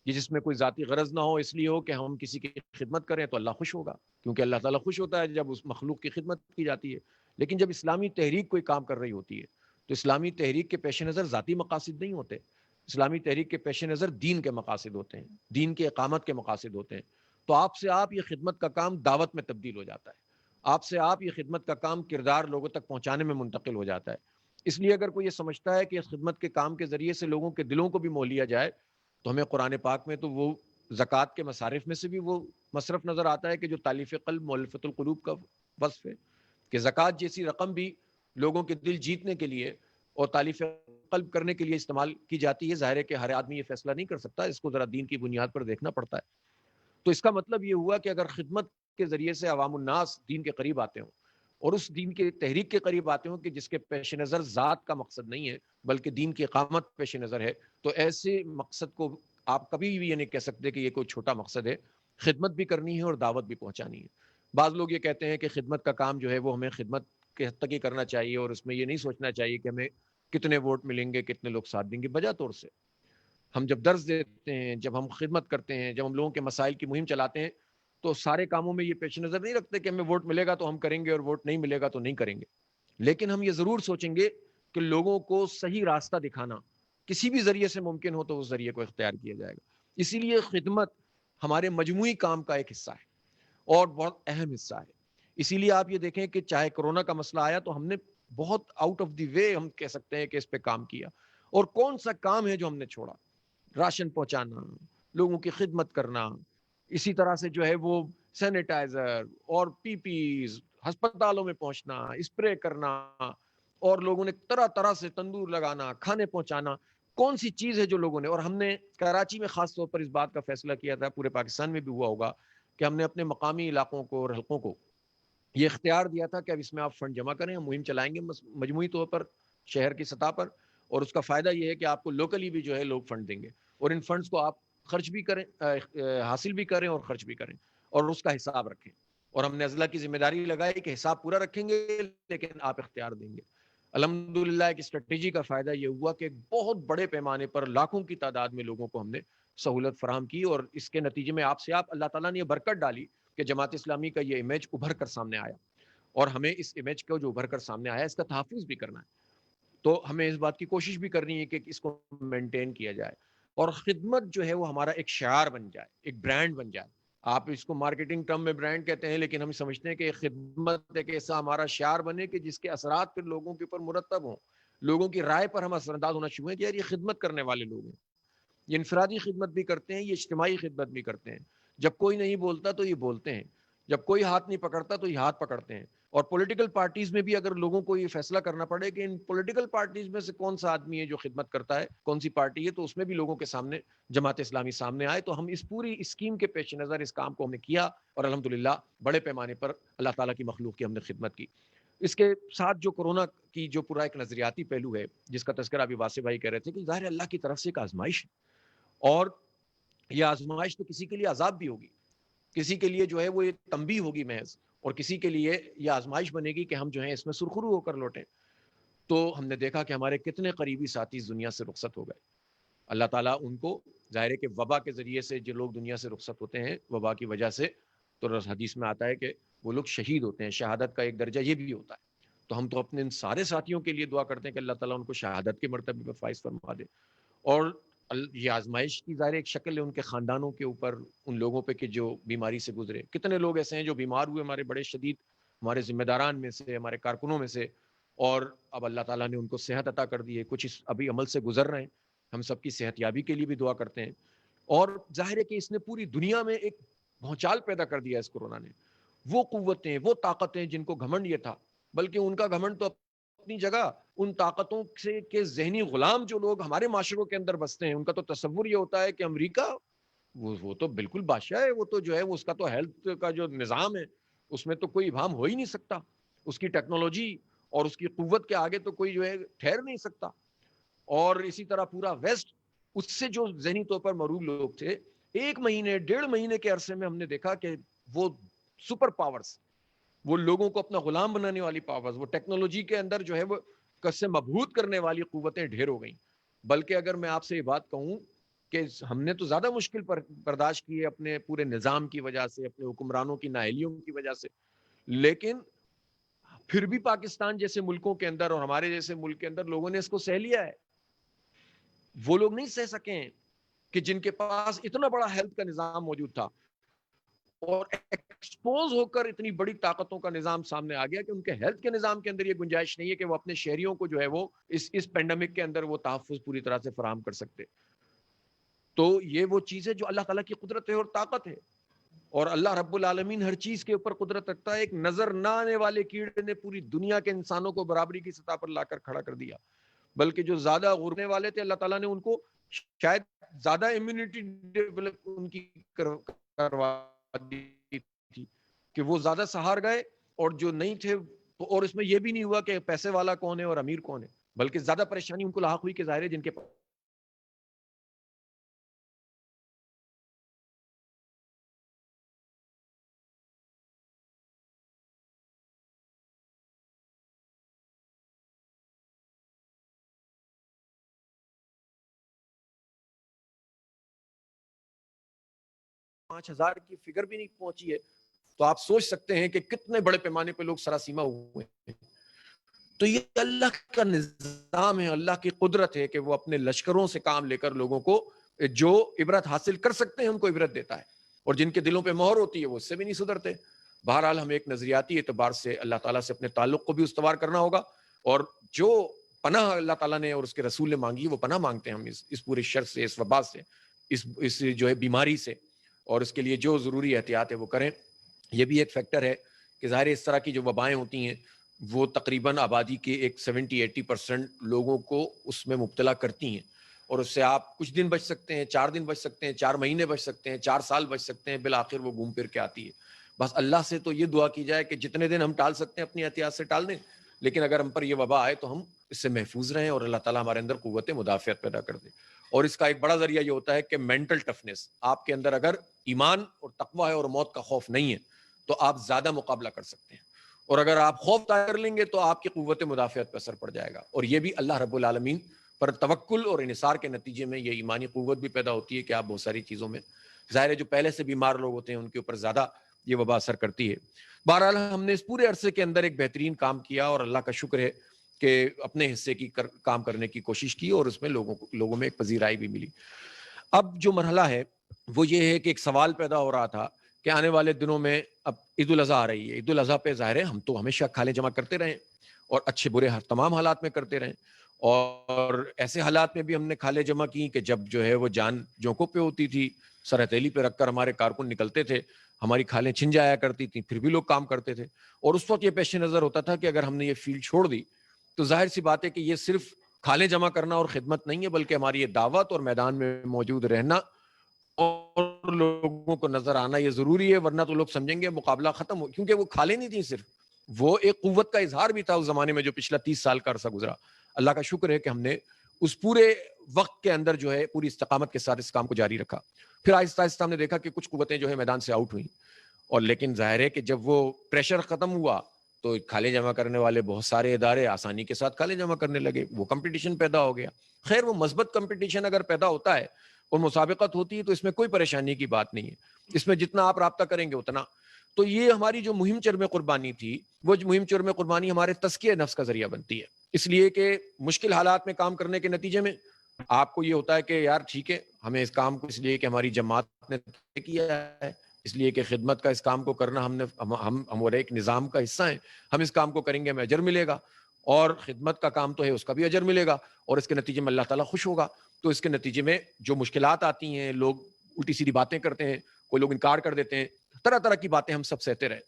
یہ جس میں کوئی ذاتی غرض نہ ہو، اس لیے ہو کہ ہم کسی کی خدمت کریں تو اللہ خوش ہوگا، کیونکہ اللہ تعالیٰ خوش ہوتا ہے جب اس مخلوق کی خدمت کی جاتی ہے۔ لیکن جب اسلامی تحریک کوئی کام کر رہی ہوتی ہے تو اسلامی تحریک کے پیش نظر ذاتی مقاصد نہیں ہوتے، اسلامی تحریک کے پیش نظر دین کے مقاصد ہوتے ہیں، دین کے اقامت کے مقاصد ہوتے ہیں۔ تو آپ سے آپ یہ خدمت کا کام دعوت میں تبدیل ہو جاتا ہے، آپ سے آپ یہ خدمت کا کام کردار لوگوں تک پہنچانے میں منتقل ہو جاتا ہے۔ اس لیے اگر کوئی یہ سمجھتا ہے کہ اس خدمت کے کام کے ذریعے سے لوگوں کے دلوں کو بھی مول لیا جائے، تو ہمیں قرآن پاک میں تو وہ زکوٰۃ کے مصارف میں سے بھی وہ مصرف نظر آتا ہے کہ جو تالیف قلب مؤلفۃ القلوب کا وصف ہے، کہ زکوٰۃ جیسی رقم بھی لوگوں کے دل جیتنے کے لیے اور تالیف قلب کرنے کے لیے استعمال کی جاتی ہے۔ ظاہر ہے کہ ہر آدمی یہ فیصلہ نہیں کر سکتا، اس کو ذرا دین کی بنیاد پر دیکھنا پڑتا ہے۔ تو اس کا مطلب یہ ہوا کہ اگر خدمت کے ذریعے سے عوام الناس دین کے قریب آتے ہوں اور اس دین کے تحریک کے قریب آتے ہوں کہ جس کے پیش نظر ذات کا مقصد نہیں ہے بلکہ دین کی اقامت پیش نظر ہے، تو ایسے مقصد کو آپ کبھی بھی یہ نہیں کہہ سکتے کہ یہ کوئی چھوٹا مقصد ہے۔ خدمت بھی کرنی ہے اور دعوت بھی پہنچانی ہے۔ بعض لوگ یہ کہتے ہیں کہ خدمت کا کام جو ہے وہ ہمیں خدمت کے حد تک ہی کرنا چاہیے اور اس میں یہ نہیں سوچنا چاہیے کہ ہمیں کتنے ووٹ ملیں گے، کتنے لوگ ساتھ دیں گے۔ بجا طور سے ہم جب درس دیتے ہیں، جب ہم خدمت کرتے ہیں، جب ہم لوگوں کے مسائل کی مہم چلاتے ہیں، تو سارے کاموں میں یہ پیش نظر نہیں رکھتے کہ ہمیں ووٹ ملے گا تو ہم کریں گے اور ووٹ نہیں ملے گا تو نہیں کریں گے، لیکن ہم یہ ضرور سوچیں گے کہ لوگوں کو صحیح راستہ دکھانا کسی بھی ذریعے سے ممکن ہو تو اس ذریعے کو اختیار کیا جائے گا۔ اسی لیے خدمت ہمارے مجموعی کام کا ایک حصہ ہے اور بہت اہم حصہ ہے۔ اسی لیے آپ یہ دیکھیں کہ چاہے کرونا کا مسئلہ آیا تو ہم نے بہت آؤٹ آف دی وے ہم کہہ سکتے ہیں کہ اس پہ کام کیا، اور کون سا کام ہے جو ہم نے چھوڑا؟ راشن پہنچانا، لوگوں کی خدمت کرنا، اسی طرح سے جو ہے وہ سینیٹائزر اور پی پیز ہسپتالوں میں پہنچنا، اسپرے کرنا، اور لوگوں نے طرح طرح سے تندور لگانا، کھانے پہنچانا۔ کون سی چیز ہے جو لوگوں نے، اور ہم نے کراچی میں خاص طور پر اس بات کا فیصلہ کیا تھا، پورے پاکستان میں بھی ہوا ہوگا، کہ ہم نے اپنے مقامی علاقوں کو اور حلقوں کو یہ اختیار دیا تھا کہ اب اس میں آپ فنڈ جمع کریں، ہم مہم چلائیں گے مجموعی طور پر شہر کی سطح پر، اور اس کا فائدہ یہ ہے کہ آپ کو لوکلی بھی جو ہے لوگ فنڈ دیں گے، اور ان فنڈز کو آپ خرچ بھی کریں، حاصل بھی کریں اور خرچ بھی کریں، اور اس کا حساب رکھیں۔ اور ہم نے اضلاع کی ذمہ داری لگائی کہ حساب پورا رکھیں گے لیکن آپ اختیار دیں گے۔ الحمدللہ ایک اسٹریٹجی کا فائدہ یہ ہوا کہ بہت بڑے پیمانے پر لاکھوں کی تعداد میں لوگوں کو ہم نے سہولت فراہم کی، اور اس کے نتیجے میں آپ سے آپ اللہ تعالیٰ نے یہ برکت ڈالی کہ جماعت اسلامی کا یہ امیج ابھر کر سامنے آیا، اور ہمیں اس امیج کو جو ابھر کر سامنے آیا اس کا تحفظ بھی کرنا ہے۔ تو ہمیں اس بات کی کوشش بھی کرنی ہے کہ اس کو مینٹین کیا جائے، اور خدمت جو ہے وہ ہمارا ایک شعار بن جائے، ایک برانڈ بن جائے۔ آپ اس کو مارکیٹنگ ٹرم میں برانڈ کہتے ہیں، لیکن ہم سمجھتے ہیں کہ خدمت ایک ایسا ہمارا شعار بنے کہ جس کے اثرات پھر لوگوں کے اوپر مرتب ہوں، لوگوں کی رائے پر ہم اثر انداز ہونا شروع ہیں کہ یار یہ خدمت کرنے والے لوگ ہیں، یہ انفرادی خدمت بھی کرتے ہیں، یہ اجتماعی خدمت بھی کرتے ہیں۔ جب کوئی نہیں بولتا تو یہ بولتے ہیں، جب کوئی ہاتھ نہیں پکڑتا تو یہ ہاتھ پکڑتے ہیں۔ اور پولیٹیکل پارٹیز میں بھی اگر لوگوں کو یہ فیصلہ کرنا پڑے کہ ان پولیٹیکل پارٹیز میں سے کون سا آدمی ہے جو خدمت کرتا ہے، کون سی پارٹی ہے، تو اس میں بھی لوگوں کے سامنے جماعت اسلامی سامنے آئے۔ تو ہم اس پوری اسکیم کے پیش نظر اس کام کو ہم نے کیا، اور الحمدللہ بڑے پیمانے پر اللہ تعالیٰ کی مخلوق کی ہم نے خدمت کی۔ اس کے ساتھ جو کورونا کی جو پورا ایک نظریاتی پہلو ہے جس کا تذکرہ ابھی واسع بھائی کہہ رہے تھے، کہ ظاہر اللہ کی طرف سے ایک آزمائش ہے، اور یہ آزمائش تو کسی کے لیے عذاب بھی ہوگی، کسی کے لیے جو ہے وہ یہ تنبیہ ہوگی محض، اور کسی کے لیے یہ آزمائش بنے گی کہ ہم جو ہیں اس میں سرخرو ہو کر لوٹیں۔ تو ہم نے دیکھا کہ ہمارے کتنے قریبی ساتھی اس دنیا سے رخصت ہو گئے۔ اللہ تعالیٰ ان کو، ظاہر ہے کہ وبا کے ذریعے سے جو لوگ دنیا سے رخصت ہوتے ہیں وبا کی وجہ سے، تو حدیث میں آتا ہے کہ وہ لوگ شہید ہوتے ہیں، شہادت کا ایک درجہ یہ بھی ہوتا ہے۔ تو ہم تو اپنے ان سارے ساتھیوں کے لیے دعا کرتے ہیں کہ اللہ تعالیٰ ان کو شہادت کے مرتبے پر فائز فرما دے، اور یہ آزمائش کی ظاہر ایک شکل ہے ان کے خاندانوں کے اوپر، ان لوگوں پہ کہ جو بیماری سے گزرے۔ کتنے لوگ ایسے ہیں جو بیمار ہوئے ہمارے بڑے شدید، ہمارے ذمہ داران میں سے، ہمارے کارکنوں میں سے، اور اب اللہ تعالیٰ نے ان کو صحت عطا کر دی ہے، کچھ ابھی عمل سے گزر رہے ہیں، ہم سب کی صحت یابی کے لیے بھی دعا کرتے ہیں۔ اور ظاہر ہے کہ اس نے پوری دنیا میں ایک بھونچال پیدا کر دیا اس کورونا نے۔ وہ قوتیں، وہ طاقتیں جن کو گھمنڈ یہ تھا، بلکہ ان کا گھمنڈ تو اپنی جگہ، ان طاقتوں سے کے ذہنی غلام جو لوگ ہمارے معاشروں کے اندر بستے ہیں، ان کا تو تصور یہ ہوتا ہے کہ امریکہ وہ تو بالکل بادشاہ ہے، وہ تو جو ہے اس کا تو ہیلتھ کا جو نظام ہے اس میں تو کوئی ابہام ہو ہی نہیں سکتا، اس کی ٹیکنالوجی اور اس کی قوت کے آگے تو کوئی جو ہے ٹھہر نہیں سکتا. اور اسی طرح پورا ویسٹ اس سے جو ذہنی طور پر مرعوب لوگ تھے، 1 مہینے 1.5 مہینے کے عرصے میں ہم نے دیکھا کہ وہ سپر پاورز، وہ لوگوں کو اپنا غلام بنانے والی پاورز، وہ ٹیکنالوجی کے اندر جو ہے وہ کس سے مبہوت کرنے والی قوتیں ڈھیر ہو گئیں. بلکہ اگر میں آپ سے یہ بات کہوں کہ ہم نے تو زیادہ مشکل برداشت کی ہے اپنے پورے نظام کی وجہ سے، اپنے حکمرانوں کی نااہلیوں کی وجہ سے، لیکن پھر بھی پاکستان جیسے ملکوں کے اندر اور ہمارے جیسے ملک کے اندر لوگوں نے اس کو سہ لیا ہے. وہ لوگ نہیں سہ سکیں کہ جن کے پاس اتنا بڑا ہیلتھ کا نظام موجود تھا اور ایکسپوز ہو کر اتنی بڑی طاقتوں کا نظام سامنے آ گیا کہ ان کے ہیلتھ کے نظام کے اندر یہ گنجائش نہیں ہے کہ وہ اپنے شہریوں کو جو ہے وہ اس پینڈیمک کے اندر وہ تحفظ پوری طرح سے فراہم کر سکتے. تو یہ وہ چیز ہے جو اللہ تعالیٰ کی قدرت ہے اور طاقت ہے، اور اللہ رب العالمین ہر چیز کے اوپر قدرت رکھتا ہے. ایک نظر نہ آنے والے کیڑے نے پوری دنیا کے انسانوں کو برابری کی سطح پر لا کر کھڑا کر دیا، بلکہ جو زیادہ غرنے والے تھے اللہ تعالیٰ نے ان کو شاید زیادہ امیونٹی ڈیولپ ان کی کروا دی تھی کہ وہ زیادہ سہار گئے، اور جو نہیں تھے اور اس میں یہ بھی نہیں ہوا کہ پیسے والا کون ہے اور امیر کون ہے، بلکہ زیادہ پریشانی ان کو لاحق ہوئی کہ ظاہر ہے جن کے 5,000 کی فگر بھی نہیں پہنچی ہے، تو آپ سوچ سکتے ہیں کہ کتنے بڑے پیمانے پہ لوگ سراسیمہ ہوئے ہیں. تو یہ اللہ کا نظام ہے، اللہ کی قدرت ہے کہ وہ اپنے لشکروں سے کام لے کر لوگوں کو جو عبرت حاصل کر سکتے ہیں ان کو عبرت دیتا ہے، اور جن کے دلوں پہ مہر ہوتی ہے وہ اس سے بھی نہیں سدھرتے. بہرحال ہمیں ایک نظریاتی اعتبار سے اللہ تعالیٰ سے اپنے تعلق کو بھی استوار کرنا ہوگا، اور جو پناہ اللہ تعالیٰ نے اور اس کے رسول نے مانگی وہ پناہ مانگتے ہیں ہم اس پورے شر سے، اس وبا سے، اس جو ہے بیماری سے، اور اس کے لیے جو ضروری احتیاط ہے وہ کریں. یہ بھی ایک فیکٹر ہے کہ ظاہر اس طرح کی جو وبائیں ہوتی ہیں وہ تقریباً آبادی کے ایک 70-80% لوگوں کو اس میں مبتلا کرتی ہیں، اور اس سے آپ کچھ دن بچ سکتے ہیں، 4 دن بچ سکتے ہیں، 4 مہینے بچ سکتے ہیں، 4 سال بچ سکتے ہیں، بالآخر وہ گھوم پھر کے آتی ہے. بس اللہ سے تو یہ دعا کی جائے کہ جتنے دن ہم ٹال سکتے ہیں اپنی احتیاط سے ٹال دیں، لیکن اگر ہم پر یہ وبا آئے تو ہم اس سے محفوظ رہیں اور اللہ تعالیٰ ہمارے اندر قوت مدافعت پیدا کر دے. اور اس کا ایک بڑا ذریعہ یہ ہوتا ہے کہ مینٹل ٹفنس، آپ کے اندر اگر ایمان اور تقوی ہے اور موت کا خوف نہیں ہے تو آپ زیادہ مقابلہ کر سکتے ہیں، اور اگر آپ خوف کر لیں گے تو آپ کی قوت مدافعت پہ اثر پڑ جائے گا. اور یہ بھی اللہ رب العالمین پر توکل اور انحصار کے نتیجے میں یہ ایمانی قوت بھی پیدا ہوتی ہے کہ آپ بہت ساری چیزوں میں، ظاہر ہے جو پہلے سے بیمار لوگ ہوتے ہیں ان کے اوپر زیادہ یہ وبا اثر کرتی ہے. بہرحال ہم نے اس پورے عرصے کے اندر ایک بہترین کام کیا، اور اللہ کا شکر ہے کہ اپنے حصے کی کام کرنے کی کوشش کی، اور اس میں لوگوں میں ایک پذیرائی بھی ملی. اب جو مرحلہ ہے وہ یہ ہے کہ ایک سوال پیدا ہو رہا تھا کہ آنے والے دنوں میں اب عید الاضحیٰ آ رہی ہے، عید الاضحیٰ پہ ظاہر ہے ہم تو ہمیشہ کھالے جمع کرتے رہیں اور اچھے برے تمام حالات میں کرتے رہیں، اور ایسے حالات میں بھی ہم نے کھالے جمع کی کہ جب جو ہے وہ جان جوکوں پہ ہوتی تھی، سر ہتھیلی پہ رکھ کر ہمارے کارکن نکلتے تھے، ہماری کھالیں چھن جایا کرتی تھیں، پھر بھی لوگ کام کرتے تھے. اور اس وقت یہ پیش نظر ہوتا تھا کہ اگر ہم نے یہ فیلڈ چھوڑ دی تو ظاہر سی بات ہے کہ یہ صرف کھالیں جمع کرنا اور خدمت نہیں ہے، بلکہ ہماری یہ دعوت اور میدان میں موجود رہنا اور لوگوں کو نظر آنا یہ ضروری ہے، ورنہ تو لوگ سمجھیں گے مقابلہ ختم ہو، کیونکہ وہ کھالیں نہیں تھیں، صرف وہ ایک قوت کا اظہار بھی تھا اس زمانے میں جو پچھلا 30 سال کا عرصہ گزرا. اللہ کا شکر ہے کہ ہم نے اس پورے وقت کے اندر جو ہے پوری استقامت کے ساتھ اس کام کو جاری رکھا. پھر آہستہ آہستہ ہم نے دیکھا کہ کچھ قوتیں جو ہے میدان سے آؤٹ ہوئیں، اور لیکن ظاہر ہے کہ جب وہ پریشر ختم ہوا تو کھالے جمع کرنے والے بہت سارے ادارے آسانی کے ساتھ کھالے جمع کرنے لگے، وہ کمپٹیشن پیدا ہو گیا. خیر وہ مثبت کمپٹیشن اگر پیدا ہوتا ہے اور مسابقت ہوتی ہے تو اس میں کوئی پریشانی کی بات نہیں ہے، اس میں جتنا آپ رابطہ کریں گے اتنا. تو یہ ہماری جو مہم چرم قربانی تھی، وہ مہم چرم قربانی ہمارے تزکیہ نفس کا ذریعہ بنتی ہے، اس لیے کہ مشکل حالات میں کام کرنے کے نتیجے میں آپ کو یہ ہوتا ہے کہ یار ٹھیک ہے ہمیں اس کام کو اس لیے کہ ہماری جماعت نے طے کیا ہے، اس لیے کہ خدمت کا اس کام کو کرنا ہم ایک نظام کا حصہ ہیں، ہم اس کام کو کریں گے ہمیں اجر ملے گا، اور خدمت کا کام تو ہے اس کا بھی اجر ملے گا، اور اس کے نتیجے میں اللہ تعالیٰ خوش ہوگا. تو اس کے نتیجے میں جو مشکلات آتی ہیں، لوگ الٹی سیدھی باتیں کرتے ہیں، کوئی لوگ انکار کر دیتے ہیں، طرح طرح کی باتیں ہم سب سہتے رہے،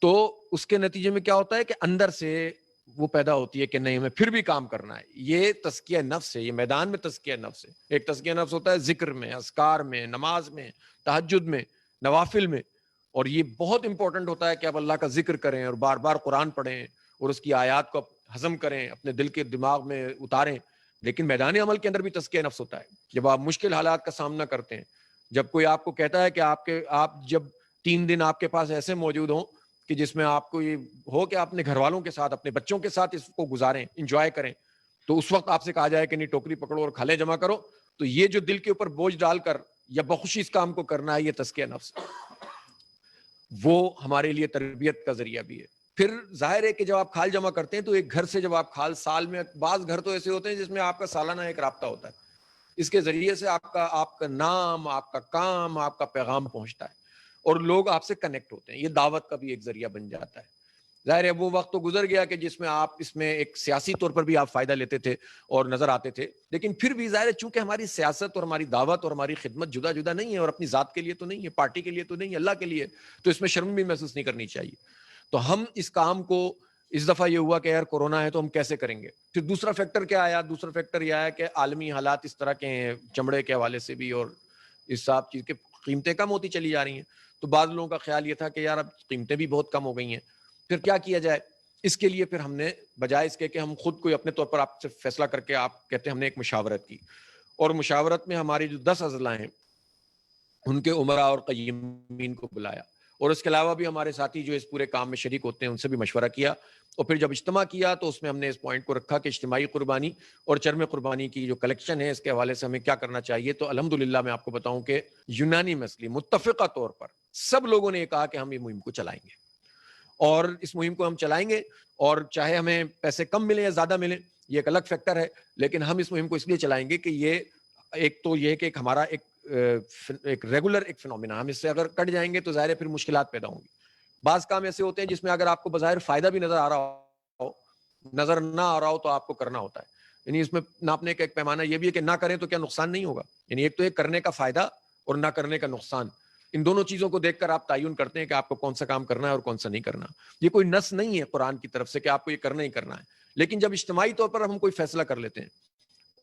تو اس کے نتیجے میں کیا ہوتا ہے کہ اندر سے وہ پیدا ہوتی ہے کہ نہیں ہمیں پھر بھی کام کرنا ہے. یہ تزکیہ نفس ہے، یہ میدان میں تزکیہ نفس ہے. ایک تزکیہ نفس ہوتا ہے ذکر میں، اذکار میں، نماز میں، تہجد میں، نوافل میں. اور یہ بہت امپورٹنٹ ہوتا ہے کہ آپ اللہ کا ذکر کریں اور بار بار قرآن پڑھیں اور اس کی آیات کو ہضم کریں، اپنے دل کے دماغ میں اتاریں. لیکن میدان عمل کے اندر بھی تزکیہ نفس ہوتا ہے. جب آپ مشکل حالات کا سامنا کرتے ہیں، جب کوئی آپ کو کہتا ہے کہ آپ جب 3 دن آپ کے پاس ایسے موجود ہوں کہ جس میں آپ کو یہ ہو کہ اپنے گھر والوں کے ساتھ، اپنے بچوں کے ساتھ اس کو گزاریں، انجوائے کریں، تو اس وقت آپ سے کہا جائے کہ نہیں ٹوکری پکڑو اور کھالیں جمع کرو، تو یہ جو دل کے اوپر بوجھ ڈال کر یا بخوشی اس کام کو کرنا ہے، یہ تزکیہ نفس، وہ ہمارے لیے تربیت کا ذریعہ بھی ہے. پھر ظاہر ہے کہ جب آپ کھال جمع کرتے ہیں تو ایک گھر سے جب آپ کھال، سال میں بعض گھر تو ایسے ہوتے ہیں جس میں آپ کا سالانہ ایک رابطہ ہوتا ہے، اس کے ذریعے سے آپ کا نام، آپ کا کام، آپ کا پیغام پہنچتا ہے اور لوگ آپ سے کنیکٹ ہوتے ہیں. یہ دعوت کا بھی ایک ذریعہ بن جاتا ہے. ظاہر ہے وہ وقت تو گزر گیا کہ جس میں آپ اس میں ایک سیاسی طور پر بھی آپ فائدہ لیتے تھے اور نظر آتے تھے، لیکن پھر بھی ظاہر ہے چونکہ ہماری سیاست اور ہماری دعوت اور ہماری خدمت جدا جدا نہیں ہے، اور اپنی ذات کے لیے تو نہیں ہے، پارٹی کے لیے تو نہیں ہے، اللہ کے لیے، تو اس میں شرم بھی محسوس نہیں کرنی چاہیے. تو ہم اس کام کو اس دفعہ یہ ہوا کہ یار کورونا ہے تو ہم کیسے کریں گے. پھر دوسرا فیکٹر کیا آیا؟ دوسرا فیکٹر یہ آیا کہ عالمی حالات اس طرح کے ہیں چمڑے کے حوالے سے بھی، اور اس سب چیز کے قیمتیں کم ہوتی چلی جا رہی ہیں. تو بعض لوگوں کا خیال یہ تھا کہ یار اب قیمتیں بھی بہت کم ہو گئی ہیں، پھر کیا کیا جائے. اس کے لیے پھر ہم نے بجائے اس کے کہ ہم خود کوئی اپنے طور پر آپ سے فیصلہ کر کے آپ کہتے ہیں، ہم نے ایک مشاورت کی، اور مشاورت میں ہماری جو 10 اضلاع ہیں ان کے عمراء اور قیمین کو بلایا، اور اس کے علاوہ بھی ہمارے ساتھی جو اس پورے کام میں شریک ہوتے ہیں ان سے بھی مشورہ کیا. اور پھر جب اجتماع کیا تو اس میں ہم نے اس پوائنٹ کو رکھا کہ اجتماعی قربانی اور چرم قربانی کی جو کلیکشن ہے اس کے حوالے سے ہمیں کیا کرنا چاہیے. تو الحمدللہ میں آپ کو بتاؤں کہ یونانی مسئلے متفقہ طور پر سب لوگوں نے یہ کہا کہ ہم یہ مہم کو چلائیں گے، اور اس مہم کو ہم چلائیں گے، اور چاہے ہمیں پیسے کم ملیں یا زیادہ ملیں یہ ایک الگ فیکٹر ہے، لیکن ہم اس مہم کو اس لیے چلائیں گے کہ یہ ایک تو یہ کہ ہمارا ایک ریگولر ایک فینومینا، ہم اس سے اگر کٹ جائیں گے تو ظاہر ہے پھر مشکلات پیدا ہوں گی. بعض کام ایسے ہوتے ہیں جس میں اگر آپ کو بظاہر فائدہ بھی نظر آ رہا ہو، نظر نہ آ رہا ہو تو آپ کو کرنا ہوتا ہے. یعنی اس میں ناپنے کا ایک پیمانہ یہ بھی ہے کہ نہ کریں تو کیا نقصان نہیں ہوگا. یعنی ایک تو ایک کرنے کا فائدہ اور نہ کرنے کا نقصان، ان دونوں چیزوں کو دیکھ کر آپ تعین کرتے ہیں کہ آپ کو کون سا کام کرنا ہے اور کون سا نہیں کرنا. یہ کوئی نص نہیں ہے قرآن کی طرف سے کہ آپ کو یہ کرنا ہی کرنا ہے، لیکن جب اجتماعی طور پر ہم کوئی فیصلہ کر لیتے ہیں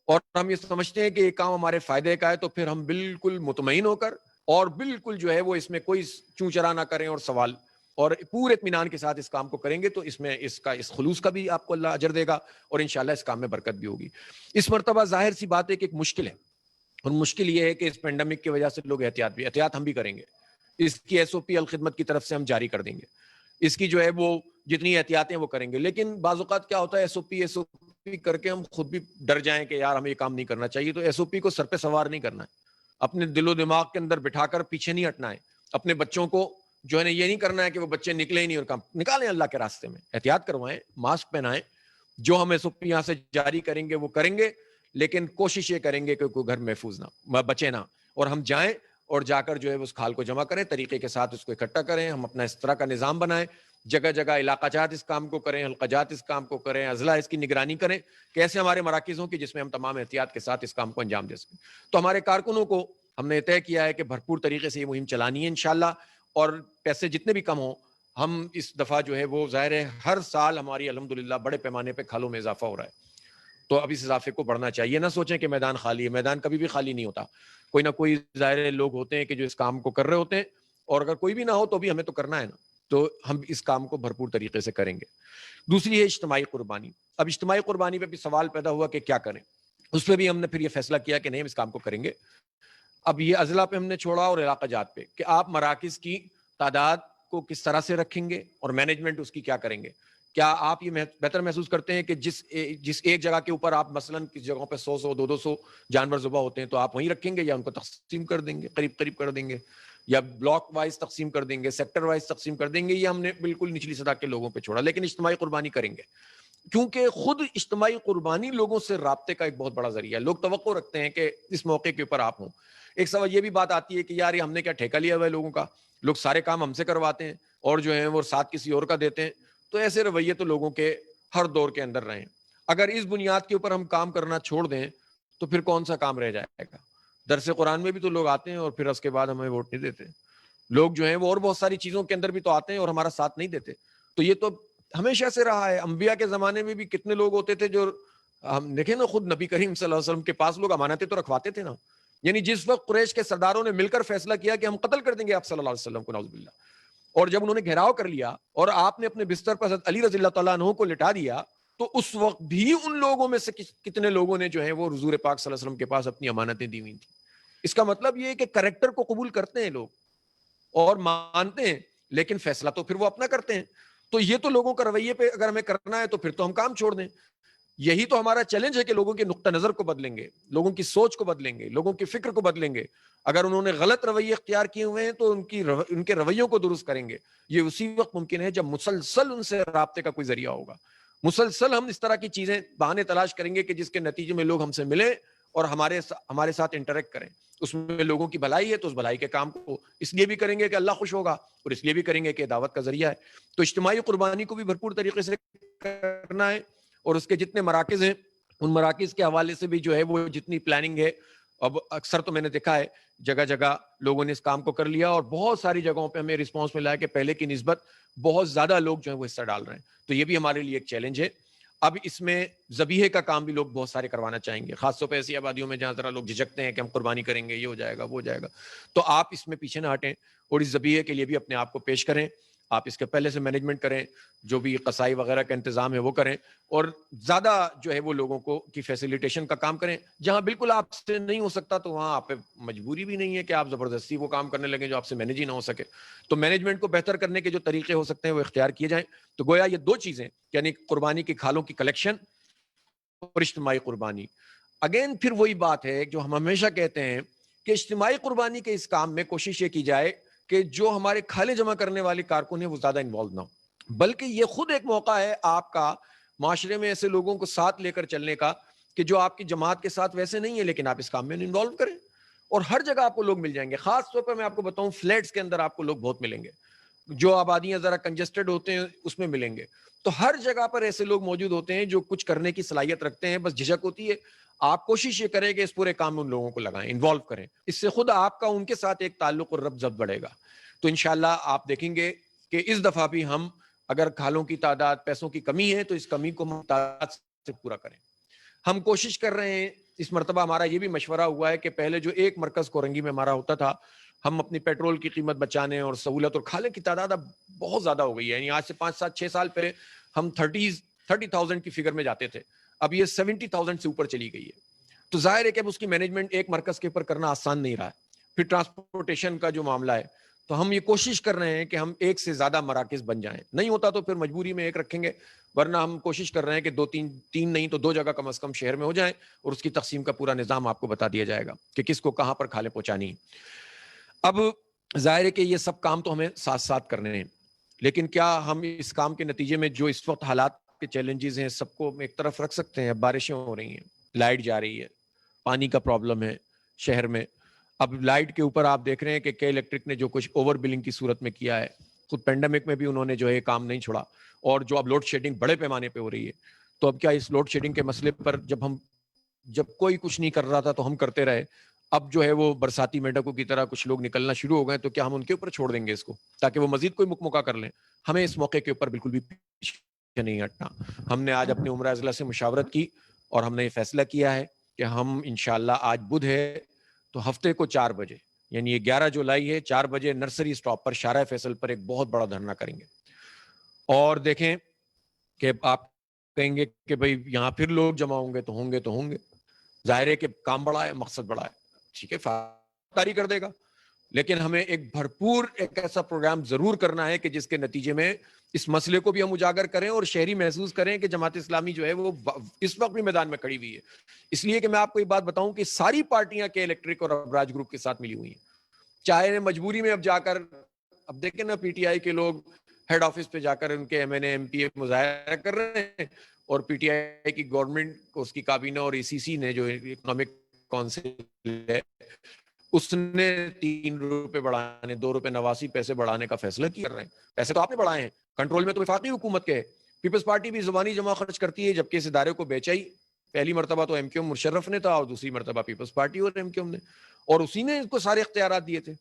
اور ہم یہ سمجھتے ہیں کہ یہ کام ہمارے فائدے کا ہے، تو پھر ہم بالکل مطمئن ہو کر اور بالکل جو ہے وہ اس میں کوئی چوں چرا نہ کریں اور سوال، اور پورے اطمینان کے ساتھ اس کام کو کریں گے تو اس میں اس خلوص کا بھی آپ کو اللہ اجر دے گا، اور انشاءاللہ اس کام میں برکت بھی ہوگی. اس مرتبہ ظاہر سی بات ہے کہ ایک مشکل ہے، اور مشکل یہ ہے کہ اس پینڈیمک کی وجہ سے لوگ احتیاط ہم بھی کریں گے. اس کی SOP الخدمت کی طرف سے ہم جاری کر دیں گے، اس کی جو ہے وہ جتنی احتیاطیں وہ کریں گے. لیکن بعض اوقات کیا ہوتا ہے SOP کر کے ہم خود بھی ڈر جائیں کہ یار ہمیں یہ کام نہیں کرنا چاہیے. تو SOP کو سر پہ سوار نہیں کرنا ہے، اپنے دل و دماغ کے اندر بٹھا کر پیچھے نہیں ہٹنا ہے. اپنے بچوں کو جو ہے نا یہ نہیں کرنا ہے کہ وہ بچے نکلے ہی نہیں اور کام نکالیں اللہ کے راستے میں، احتیاط کروائیں، ماسک پہنائیں. جو ہم SOP یہاں سے جاری کریں گے وہ کریں گے، لیکن کوشش یہ کریں گے کہ کوئی گھر محفوظ نہ بچے نہ، اور ہم جائیں اور جا کر جو ہے اس کھال کو جمع کریں، طریقے کے ساتھ اس کو اکٹھا کریں. ہم اپنا اس طرح کا نظام بنائیں، جگہ جگہ علاقہ جات اس کام کو کریں، حلقہ جات اس کام کو کریں، اضلاع اس کی نگرانی کریں، کیسے ہمارے مراکز ہوں کہ جس میں ہم تمام احتیاط کے ساتھ اس کام کو انجام دے سکیں. تو ہمارے کارکنوں کو ہم نے طے کیا ہے کہ بھرپور طریقے سے یہ مہم چلانی ہے انشاءاللہ، اور پیسے جتنے بھی کم ہوں ہم اس دفعہ جو ہے وہ ظاہر ہے ہر سال ہماری الحمدللہ بڑے پیمانے پہ کھالوں میں اضافہ ہو رہا ہے، تو اب اس اضافے کو بڑھنا چاہیے. نہ سوچیں کہ میدان خالی ہے، میدان کبھی بھی خالی نہیں ہوتا. کوئی نہ کوئی ظاہر لوگ ہوتے ہیں کہ جو اس کام کو کر رہے ہوتے ہیں، اور اگر کوئی بھی نہ ہو تو بھی ہمیں تو کرنا ہے نا، تو ہم اس کام کو بھرپور طریقے سے کریں گے. دوسری ہے اجتماعی قربانی. اب اجتماعی قربانی پہ بھی سوال پیدا ہوا کہ کیا کریں، اس پہ بھی ہم نے پھر یہ فیصلہ کیا کہ نہیں ہم اس کام کو کریں گے. اب یہ اضلاع پہ ہم نے چھوڑا اور علاقہ جات پہ کہ آپ مراکز کی تعداد کو کس طرح سے رکھیں گے اور مینجمنٹ اس کی کیا کریں گے. کیا آپ یہ بہتر محسوس کرتے ہیں کہ جس ایک جگہ کے اوپر آپ مثلاً کس جگہوں پہ 100 200 جانور ذبح ہوتے ہیں تو آپ وہیں رکھیں گے، یا ان کو تقسیم کر دیں گے، قریب قریب کر دیں گے، یا بلاک وائز تقسیم کر دیں گے، سیکٹر وائز تقسیم کر دیں گے؟ یہ ہم نے بالکل نچلی سطح کے لوگوں پہ چھوڑا، لیکن اجتماعی قربانی کریں گے، کیونکہ خود اجتماعی قربانی لوگوں سے رابطے کا ایک بہت بڑا ذریعہ ہے. لوگ توقع رکھتے ہیں کہ اس موقع کے اوپر آپ ہوں. ایک سوال یہ بھی بات آتی ہے کہ یار یہ ہم نے کیا ٹھیکہ لیا ہوا ہے لوگوں کا، لوگ سارے کام ہم سے کرواتے ہیں اور جو ہیں وہ ساتھ کسی اور کا دیتے ہیں. تو ایسے رویے تو لوگوں کے ہر دور کے اندر رہے ہیں. اگر اس بنیاد کے اوپر ہم کام کرنا چھوڑ دیں تو پھر کون سا کام رہ جائے گا. درس قرآن میں بھی تو لوگ آتے ہیں اور پھر اس کے بعد ہمیں ووٹ نہیں دیتے. لوگ جو ہیں وہ اور بہت ساری چیزوں کے اندر بھی تو آتے ہیں اور ہمارا ساتھ نہیں دیتے. تو یہ تو ہمیشہ سے رہا ہے. انبیاء کے زمانے میں بھی کتنے لوگ ہوتے تھے جو ہم دیکھیں نا، خود نبی کریم صلی اللہ علیہ وسلم کے پاس لوگ امانتیں تو رکھواتے تھے نا. یعنی جس وقت قریش کے سرداروں نے مل کر فیصلہ کیا کہ ہم قتل کر دیں گے آپ صلی اللہ علیہ وسلم کو نعوذ باللہ، اور جب انہوں نے گھیراؤ کر لیا اور آپ نے اپنے بستر پر حضرت علی رضی اللہ تعالیٰ عنہ کو لٹا دیا، تو اس وقت بھی ان لوگوں میں سے کتنے لوگوں نے جو ہے وہ حضور پاک صلی اللہ علیہ وسلم کے پاس اپنی امانتیں دی ہوئی تھیں. اس کا مطلب یہ ہے کہ کریکٹر کو قبول کرتے ہیں لوگ اور مانتے ہیں، لیکن فیصلہ تو پھر وہ اپنا کرتے ہیں. تو یہ تو لوگوں کا رویے پہ اگر ہمیں کرنا ہے تو پھر تو ہم کام چھوڑ دیں. یہی تو ہمارا چیلنج ہے کہ لوگوں کے نقطہ نظر کو بدلیں گے، لوگوں کی سوچ کو بدلیں گے، لوگوں کی فکر کو بدلیں گے. اگر انہوں نے غلط رویے اختیار کیے ہوئے ہیں تو ان کے رویوں کو درست کریں گے. یہ اسی وقت ممکن ہے جب مسلسل ان سے رابطے کا کوئی ذریعہ ہوگا. مسلسل ہم اس طرح کی چیزیں بہانے تلاش کریں گے کہ جس کے نتیجے میں لوگ ہم سے ملیں اور ہمارے ساتھ انٹریکٹ کریں. اس میں لوگوں کی بھلائی ہے تو اس بھلائی کے کام کو اس لیے بھی کریں گے کہ اللہ خوش ہوگا، اور اس لیے بھی کریں گے کہ دعوت کا ذریعہ ہے. تو اجتماعی قربانی کو بھی بھرپور طریقے سے کرنا ہے، اور اس کے جتنے مراکز ہیں ان مراکز کے حوالے سے بھی جو ہے وہ جتنی پلاننگ ہے. اب اکثر تو میں نے دیکھا ہے جگہ جگہ لوگوں نے اس کام کو کر لیا، اور بہت ساری جگہوں پہ ہمیں رسپانس ملا ہے کہ پہلے کی نسبت بہت زیادہ لوگ جو ہیں وہ حصہ ڈال رہے ہیں. تو یہ بھی ہمارے لیے ایک چیلنج ہے. اب اس میں ذبیحے کا کام بھی لوگ بہت سارے کروانا چاہیں گے، خاص طور پہ ایسی آبادیوں میں جہاں ذرا لوگ جھجکتے ہیں کہ ہم قربانی کریں گے، یہ ہو جائے گا، وہ ہو جائے گا. تو آپ اس میں پیچھے نہ ہٹیں اور اس ذبیحے کے لیے بھی اپنے آپ کو پیش کریں. آپ اس کے پہلے سے مینجمنٹ کریں، جو بھی قصائی وغیرہ کا انتظام ہے وہ کریں، اور زیادہ جو ہے وہ لوگوں کو کی فیسیلیٹیشن کا کام کریں. جہاں بالکل آپ سے نہیں ہو سکتا تو وہاں آپ پہ مجبوری بھی نہیں ہے کہ آپ زبردستی وہ کام کرنے لگیں جو آپ سے مینیج ہی نہ ہو سکے. تو مینجمنٹ کو بہتر کرنے کے جو طریقے ہو سکتے ہیں وہ اختیار کیے جائیں. تو گویا یہ دو چیزیں، یعنی قربانی کی کھالوں کی کلیکشن اور اجتماعی قربانی. اگین پھر وہی بات ہے جو ہم ہمیشہ کہتے ہیں کہ اجتماعی قربانی کے اس کام میں کوشش یہ کی جائے کہ جو ہمارے کھالے جمع کرنے والے کارکن ہیں وہ زیادہ انوالو نہ ہو، بلکہ یہ خود ایک موقع ہے آپ کا معاشرے میں ایسے لوگوں کو ساتھ لے کر چلنے کا کہ جو آپ کی جماعت کے ساتھ ویسے نہیں ہے لیکن آپ اس کام میں انوالو کریں. اور ہر جگہ آپ کو لوگ مل جائیں گے. خاص طور پر میں آپ کو بتاؤں فلیٹس کے اندر آپ کو لوگ بہت ملیں گے، جو آبادیاں ذرا کنجسٹڈ ہوتے ہیں اس میں ملیں گے. تو ہر جگہ پر ایسے لوگ موجود ہوتے ہیں جو کچھ کرنے کی صلاحیت رکھتے ہیں، بس جھجک ہوتی ہے. آپ کوشش یہ کریں کہ اس پورے کام میں ان لوگوں کو لگائیں، انوالو کریں. اس سے خود آپ کا ان کے ساتھ ایک تعلق اور ربط بڑھے گا. تو انشاءاللہ آپ دیکھیں گے کہ اس دفعہ بھی ہم اگر کھالوں کی تعداد، پیسوں کی کمی ہے تو اس کمی کو ہم تعداد سے پورا کریں. ہم کوشش کر رہے ہیں. اس مرتبہ ہمارا یہ بھی مشورہ ہوا ہے کہ پہلے جو ایک مرکز کورنگی میں ہمارا ہوتا تھا، ہم اپنی پیٹرول کی قیمت بچانے اور سہولت اور کھالے کی تعداد اب بہت زیادہ ہو گئی ہے. یعنی آج سے 5 7 6 سال پہلے ہم 30,000 کی فگر میں جاتے تھے، اب یہ 70,000 سے اوپر چلی گئی ہے. تو ظاہر ہے کہ اب اس کی مینجمنٹ ایک مرکز کے اوپر کرنا آسان نہیں رہا ہے. پھر ٹرانسپورٹیشن کا جو معاملہ ہے، تو ہم یہ کوشش کر رہے ہیں کہ ہم ایک سے زیادہ مراکز بن جائیں. نہیں ہوتا تو پھر مجبوری میں ایک رکھیں گے، ورنہ ہم کوشش کر رہے ہیں کہ 2 3 نہیں تو 2 جگہ کم از کم شہر میں ہو جائیں، اور اس کی تقسیم کا پورا نظام آپ کو بتا دیا جائے گا کہ کس کو کہاں پر کھالے پہنچانی. اب ظاہر ہے کہ یہ سب کام تو ہمیں ساتھ ساتھ کرنے ہیں، لیکن کیا ہم اس کام کے نتیجے میں جو اس وقت حالات کے چیلنجز ہیں سب کو ایک طرف رکھ سکتے ہیں؟ بارشیں ہو رہی ہیں، لائٹ جا رہی ہے، پانی کا پرابلم ہے شہر میں. اب لائٹ کے اوپر آپ دیکھ رہے ہیں کہ کے الیکٹرک نے جو کچھ اوور بلنگ کی صورت میں کیا ہے، خود پینڈیمک میں بھی انہوں نے جو ہے کام نہیں چھوڑا، اور جو اب لوڈ شیڈنگ بڑے پیمانے پہ ہو رہی ہے. تو اب کیا اس لوڈ شیڈنگ کے مسئلے پر جب کوئی کچھ نہیں کر رہا تھا تو ہم کرتے رہے، اب جو ہے وہ برساتی میڈکوں کی طرح کچھ لوگ نکلنا شروع ہو گئے، تو کیا ہم ان کے اوپر چھوڑ دیں گے اس کو تاکہ وہ مزید کوئی مکمکا کر لیں؟ ہمیں اس موقع کے اوپر بالکل بھی پیچھے نہیں ہٹنا. ہم نے آج اپنے عمرہ اضلاع سے مشاورت کی اور ہم نے یہ فیصلہ کیا ہے کہ ہم انشاءاللہ آج بدھ ہے تو ہفتے کو 4 بجے، یعنی یہ 11 جولائی ہے، 4 بجے نرسری سٹاپ پر شارع فیصل پر ایک بہت بڑا دھرنا کریں گے. اور دیکھیں کہ آپ کہیں گے کہ بھئی یہاں پھر لوگ جمع ہوں گے تو ہوں گے. ظاہر ہے کہ کام بڑا ہے، مقصد بڑا ہے، ٹھیک ہے، فاتاری کر دے گا، لیکن ہمیں ایک بھرپور ایک ایسا پروگرام ضرور کرنا ہے کہ جس کے نتیجے میں اس مسئلے کو بھی ہم اجاگر کریں اور شہری محسوس کریں کہ جماعت اسلامی جو ہے وہ اس وقت بھی میدان میں کھڑی ہوئی ہے. اس لیے کہ میں آپ کو یہ بات بتاؤں کہ ساری پارٹیاں کے الیکٹرک اور ابراج گروپ کے ساتھ ملی ہوئی ہیں، چاہے مجبوری میں اب جا کر، اب دیکھیں نا پی ٹی آئی کے لوگ ہیڈ آفس پہ جا کر ان کے ایم پی اے مظاہرہ کر رہے ہیں، اور پی ٹی آئی کی گورنمنٹ کو، اس کی کابینہ اور ای سی سی نے جو اکنامک کونسل ہے اس نے 3 روپے بڑھانے، 2 روپے 89 پیسے بڑھانے کا فیصلہ کیا رہے ہیں. پیسے تو آپ نے بڑھائے ہیں، کنٹرول میں تو وفاقی حکومت کے ہے. پیپلز پارٹی بھی زبانی جمع خرچ کرتی ہے، جبکہ اس ادارے کو بیچا ہی پہلی مرتبہ تو ایم کیو ایم مشرف نے تھا اور دوسری مرتبہ پیپلز پارٹی اور ایم کیو ایم نے، اور اسی نے اس کو سارے اختیارات دیے تھے.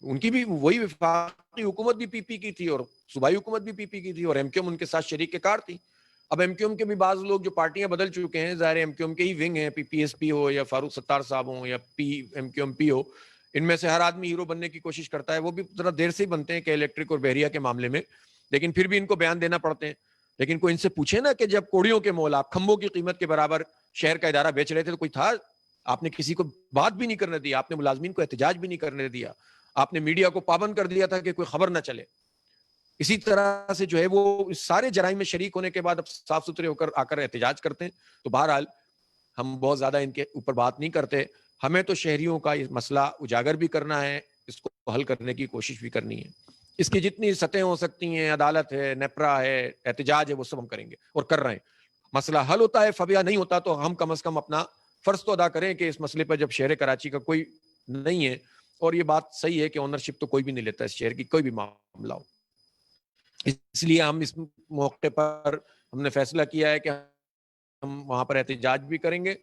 ان کی بھی وہی وفاقی حکومت بھی پی پی کی تھی اور صوبائی حکومت بھی پی پی کی تھی، اور ایم کیو ایم ان کے ساتھ شریک کار تھی. اب ایم کیو ایم کے بھی بعض لوگ جو پارٹیاں بدل چکے ہیں، ظاہر ایم کیو ایم کے ہی ونگ ہیں، پی ایس پی ہو یا فاروق ستار صاحب ہوں یا ایم کیو ایم پی ہو، ان میں سے ہر آدمی ہیرو بننے کی کوشش کرتا ہے، وہ بھی ذرا دیر سے ہی بنتے ہیں کہ الیکٹرک اور بحریہ کے معاملے میں، لیکن پھر بھی ان کو بیان دینا پڑتے ہیں. لیکن کوئی ان سے پوچھے نا کہ جب کوڑیوں کے مول آپ کھمبوں کی قیمت کے برابر شہر کا ادارہ بیچ رہے تھے تو کوئی تھا؟ آپ نے کسی کو بات بھی نہیں کرنے دیا، آپ نے ملازمین کو احتجاج بھی نہیں کرنے دیا، آپ نے میڈیا کو پابند کر دیا تھا کہ کوئی خبر نہ چلے. اسی طرح سے جو ہے وہ اس سارے جرائم میں شریک ہونے کے بعد اب صاف ستھرے ہو کر آ کر احتجاج کرتے ہیں. تو بہرحال ہم بہت زیادہ ان کے اوپر بات نہیں کرتے، ہمیں تو شہریوں کا یہ مسئلہ اجاگر بھی کرنا ہے، اس کو حل کرنے کی کوشش بھی کرنی ہے. اس کی جتنی سطحیں ہو سکتی ہیں، عدالت ہے، نیپرا ہے، احتجاج ہے، وہ سب ہم کریں گے اور کر رہے ہیں. مسئلہ حل ہوتا ہے فبیا نہیں ہوتا تو ہم کم از کم اپنا فرض تو ادا کریں کہ اس مسئلے پر جب شہر کراچی کا کوئی نہیں ہے، اور یہ بات صحیح ہے کہ اونرشپ تو کوئی بھی نہیں لیتا اس شہر کی، کوئی بھی معاملہ ہو. اس لیے ہم اس موقع پر ہم نے فیصلہ کیا ہے کہ ہم وہاں پر احتجاج بھی کریں گے.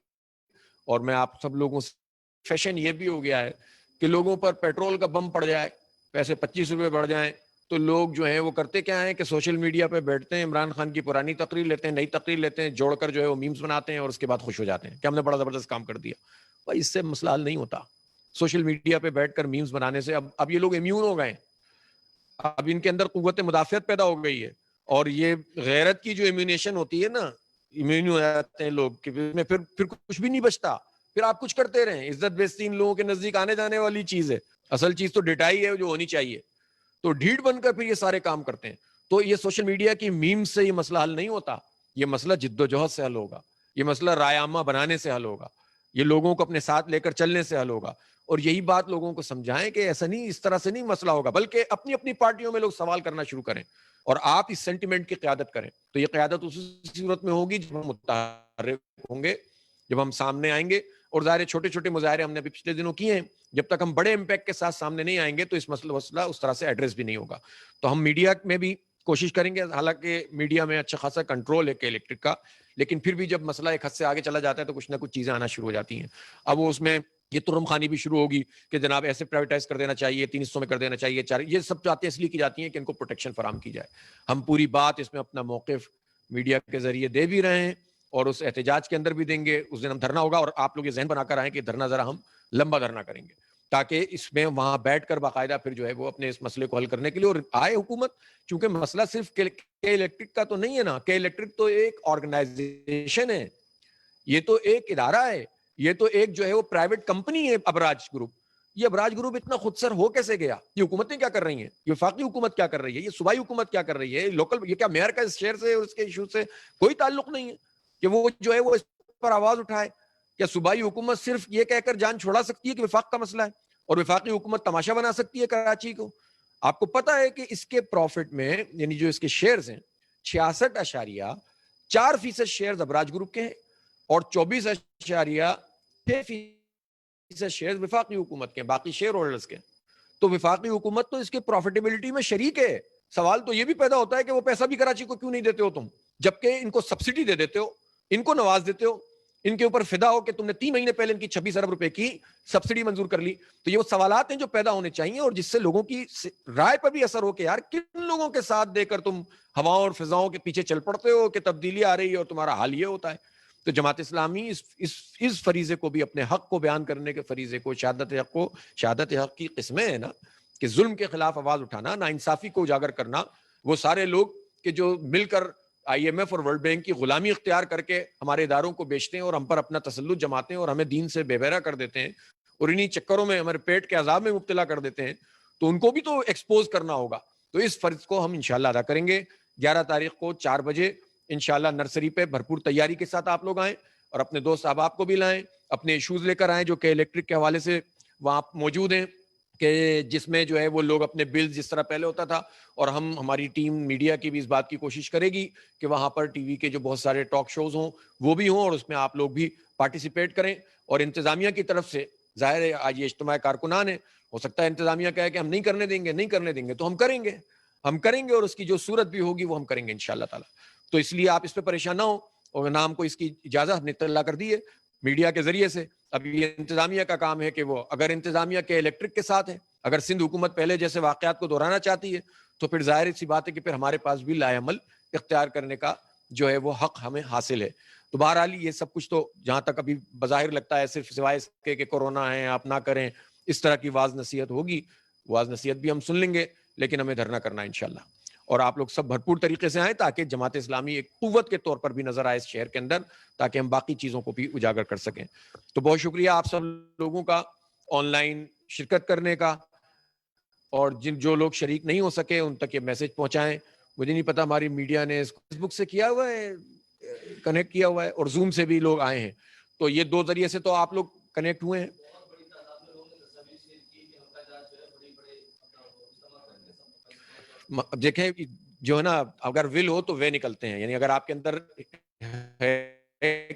اور میں آپ سب لوگوں سے، فیشن یہ بھی ہو گیا ہے کہ لوگوں پر پیٹرول کا بم پڑ جائے، پیسے 25 روپے بڑھ جائیں تو لوگ جو ہیں وہ کرتے کیا ہیں کہ سوشل میڈیا پہ بیٹھتے ہیں، عمران خان کی پرانی تقریر لیتے ہیں، نئی تقریر لیتے ہیں، جوڑ کر جو ہے وہ میمز بناتے ہیں اور اس کے بعد خوش ہو جاتے ہیں کہ ہم نے بڑا زبردست کام کر دیا. بھائی اس سے مسئلہ حل نہیں ہوتا. سوشل میڈیا پہ بیٹھ کر میمز بنانے سے اب یہ لوگ امیون ہو گئے ہیں، اب ان کے اندر قوت مدافعت پیدا ہو گئی ہے. اور یہ غیرت کی جو امیونیشن ہوتی ہے نا، امیون ہو جاتے ہیں لوگ کہ پھر کچھ بھی نہیں بچتا، پھر آپ کچھ کرتے رہیں. عزت بیزتی ان لوگوں کے نزدیک آنے جانے والی چیز ہے، اصل چیز تو ڈٹائی ہے جو ہونی چاہیے. تو ڈھیٹ بن کر پھر یہ سارے کام کرتے ہیں. تو یہ سوشل میڈیا کی میم سے یہ مسئلہ حل نہیں ہوتا، یہ مسئلہ جد و جہد سے حل ہوگا، یہ مسئلہ رائے عامہ بنانے سے حل ہوگا، یہ لوگوں کو اپنے ساتھ لے کر چلنے سے حل ہوگا. اور یہی بات لوگوں کو سمجھائیں کہ ایسا نہیں، اس طرح سے نہیں مسئلہ ہوگا، بلکہ اپنی اپنی پارٹیوں میں لوگ سوال کرنا شروع کریں اور آپ اس سینٹیمنٹ کی قیادت کریں. تو یہ قیادت اسی صورت میں ہوگی جب ہم متحرک ہوں گے، جب ہم سامنے آئیں گے. اور ظاہر چھوٹے چھوٹے مظاہرے ہم نے ابھی پچھلے دنوں کیے ہیں، جب تک ہم بڑے امپیکٹ کے ساتھ سامنے نہیں آئیں گے تو اس مسئلہ اس طرح سے ایڈریس بھی نہیں ہوگا. تو ہم میڈیا میں بھی کوشش کریں گے، حالانکہ میڈیا میں اچھا خاصا کنٹرول ہے کہ الیکٹرک کا، لیکن پھر بھی جب مسئلہ ایک حد سے آگے چلا جاتا ہے تو کچھ نہ کچھ چیزیں آنا شروع ہو جاتی ہیں. اب وہ اس میں یہ ترم خانی بھی شروع ہوگی کہ جناب ایسے پرائیویٹائز کر دینا چاہیے، 3 حصوں میں کر دینا چاہیے، 4، یہ سب باتیں اس لیے کی جاتی ہیں کہ ان کو پروٹیکشن فراہم کی جائے. ہم پوری بات اس میں اپنا موقف میڈیا کے ذریعے دے بھی رہے ہیں اور اس احتجاج کے اندر بھی دیں گے. اس دن ہم دھرنا ہوگا اور آپ لوگ یہ ذہن بنا کر آئیں کہ دھرنا ذرا ہم لمبا دھرنا کریں گے تاکہ اس میں وہاں بیٹھ کر باقاعدہ پھر جو ہے وہ اپنے اس مسئلے کو حل کرنے کے لیے. اور آئے حکومت، چونکہ مسئلہ صرف کے الیکٹرک کا تو نہیں ہے نا، کہ الیکٹرک تو ایک آرگنائزیشن ہے، یہ تو ایک ادارہ ہے، یہ تو ایک جو ہے وہ پرائیویٹ کمپنی ہے ابراج گروپ. یہ ابراج گروپ اتنا خود سر ہو کیسے گیا؟ یہ حکومتیں کیا کر رہی ہیں؟ یہ وفاقی حکومت کیا کر رہی ہے؟ یہ صوبائی حکومت کیا کر رہی ہے؟ لوکل، یہ کیا میئر کا اس شہر سے اور اس کے ایشو سے کوئی تعلق نہیں ہے کہ وہ جو ہے وہ اس پر آواز اٹھائے؟ کیا صوبائی حکومت صرف یہ کہہ کر جان چھوڑا سکتی ہے کہ وفاق کا مسئلہ ہے اور وفاقی حکومت تماشا بنا سکتی ہے کراچی کو؟ آپ کو پتا ہے کہ اس کے پروفٹ میں، یعنی جو اس کے شیئرز ہیں، 66.4% شیئرز ابراج گروپ کے ہیں اور 24.6% شیئرز وفاقی حکومت کے، باقی شیئر ہولڈرز کے. تو وفاقی حکومت تو اس کے پروفیٹیبلٹی میں شریک ہے. سوال تو یہ بھی پیدا ہوتا ہے کہ وہ پیسہ بھی کراچی کو کیوں نہیں دیتے ہو تم، جبکہ ان کو سبسڈی دے دیتے ہو، ان کو نواز دیتے ہو، ان کے اوپر فدا ہو کہ تم نے 3 مہینے پہلے ان کی 26 ارب روپے کی سبسڈی منظور کر لی. تو یہ وہ سوالات ہیں جو پیدا ہونے چاہیے اور جس سے لوگوں کی رائے پر بھی اثر ہو کہ یار کن لوگوں کے ساتھ دے کر تم ہواؤں اور فضاؤں کے پیچھے چل پڑتے ہو کہ تبدیلی آ رہی ہے اور تمہارا حال یہ ہوتا ہے. تو جماعت اسلامی اس فریضے کو بھی، اپنے حق کو بیان کرنے کے فریضے کو، شہادت حق کی قسمیں ہیں نا کہ ظلم کے خلاف آواز اٹھانا، ناانصافی کو اجاگر کرنا. وہ سارے لوگ کہ جو مل کر آئی ایم ایف اور ورلڈ بینک کی غلامی اختیار کر کے ہمارے اداروں کو بیچتے ہیں اور ہم پر اپنا تسلط جماتے ہیں اور ہمیں دین سے بے بہرا کر دیتے ہیں اور انہی چکروں میں ہمارے پیٹ کے عذاب میں مبتلا کر دیتے ہیں، تو ان کو بھی تو ایکسپوز کرنا ہوگا. تو اس فرض کو ہم انشاءاللہ ادا کریں گے. 11 تاریخ کو 4 بجے انشاءاللہ نرسری پہ بھرپور تیاری کے ساتھ آپ لوگ آئیں اور اپنے دوست احباب کو بھی لائیں، اپنے ایشوز لے کر آئیں جو کہ الیکٹرک کے حوالے سے وہاں موجود ہیں، کہ جس میں جو ہے وہ لوگ اپنے بل جس طرح پہلے ہوتا تھا. اور ہماری ٹیم میڈیا کی بھی اس بات کی کوشش کرے گی کہ وہاں پر ٹی وی کے جو بہت سارے ٹاک شوز ہوں وہ بھی ہوں اور اس میں آپ لوگ بھی پارٹیسپیٹ کریں. اور انتظامیہ کی طرف سے ظاہر ہے آج یہ اجتماع کارکنان ہے، ہو سکتا ہے انتظامیہ کہے کہ ہم نہیں کرنے دیں گے تو ہم کریں گے اور اس کی جو صورت بھی ہوگی وہ ہم کریں گے انشاءاللہ تعالی. تو اس لیے آپ اس پہ پریشان نہ ہو اور نام کو اس کی اجازت نے اطلاع کر دی ہے میڈیا کے ذریعے سے. اب یہ انتظامیہ کا کام ہے کہ وہ اگر انتظامیہ کے الیکٹرک کے ساتھ ہے، اگر سندھ حکومت پہلے جیسے واقعات کو دہرانا چاہتی ہے تو پھر ظاہر سی بات ہے کہ پھر ہمارے پاس بھی لائے عمل اختیار کرنے کا جو ہے وہ حق ہمیں حاصل ہے. تو بہرحال یہ سب کچھ تو جہاں تک ابھی بظاہر لگتا ہے صرف سوائے اس کے کہ کورونا ہے آپ نہ کریں, اس طرح کی واعظ نصیحت ہوگی, واعظ نصیحت بھی ہم سن لیں گے, لیکن ہمیں دھرنا کرنا ہے انشاءاللہ. اور آپ لوگ سب بھرپور طریقے سے آئیں تاکہ جماعت اسلامی ایک قوت کے طور پر بھی نظر آئے اس شہر کے اندر, تاکہ ہم باقی چیزوں کو بھی اجاگر کر سکیں. تو بہت شکریہ آپ سب لوگوں کا آن لائن شرکت کرنے کا, اور جو لوگ شریک نہیں ہو سکے ان تک یہ میسج پہنچائیں. مجھے نہیں پتا ہماری میڈیا نے فیس بک سے کیا ہوا ہے, کنیکٹ کیا ہوا ہے, اور زوم سے بھی لوگ آئے ہیں. تو یہ دو ذریعے سے تو آپ لوگ کنیکٹ ہوئے ہیں. دیکھیں جو ہے نا, اگر ول ہو تو وہ نکلتے ہیں, یعنی اگر آپ کے اندر ہے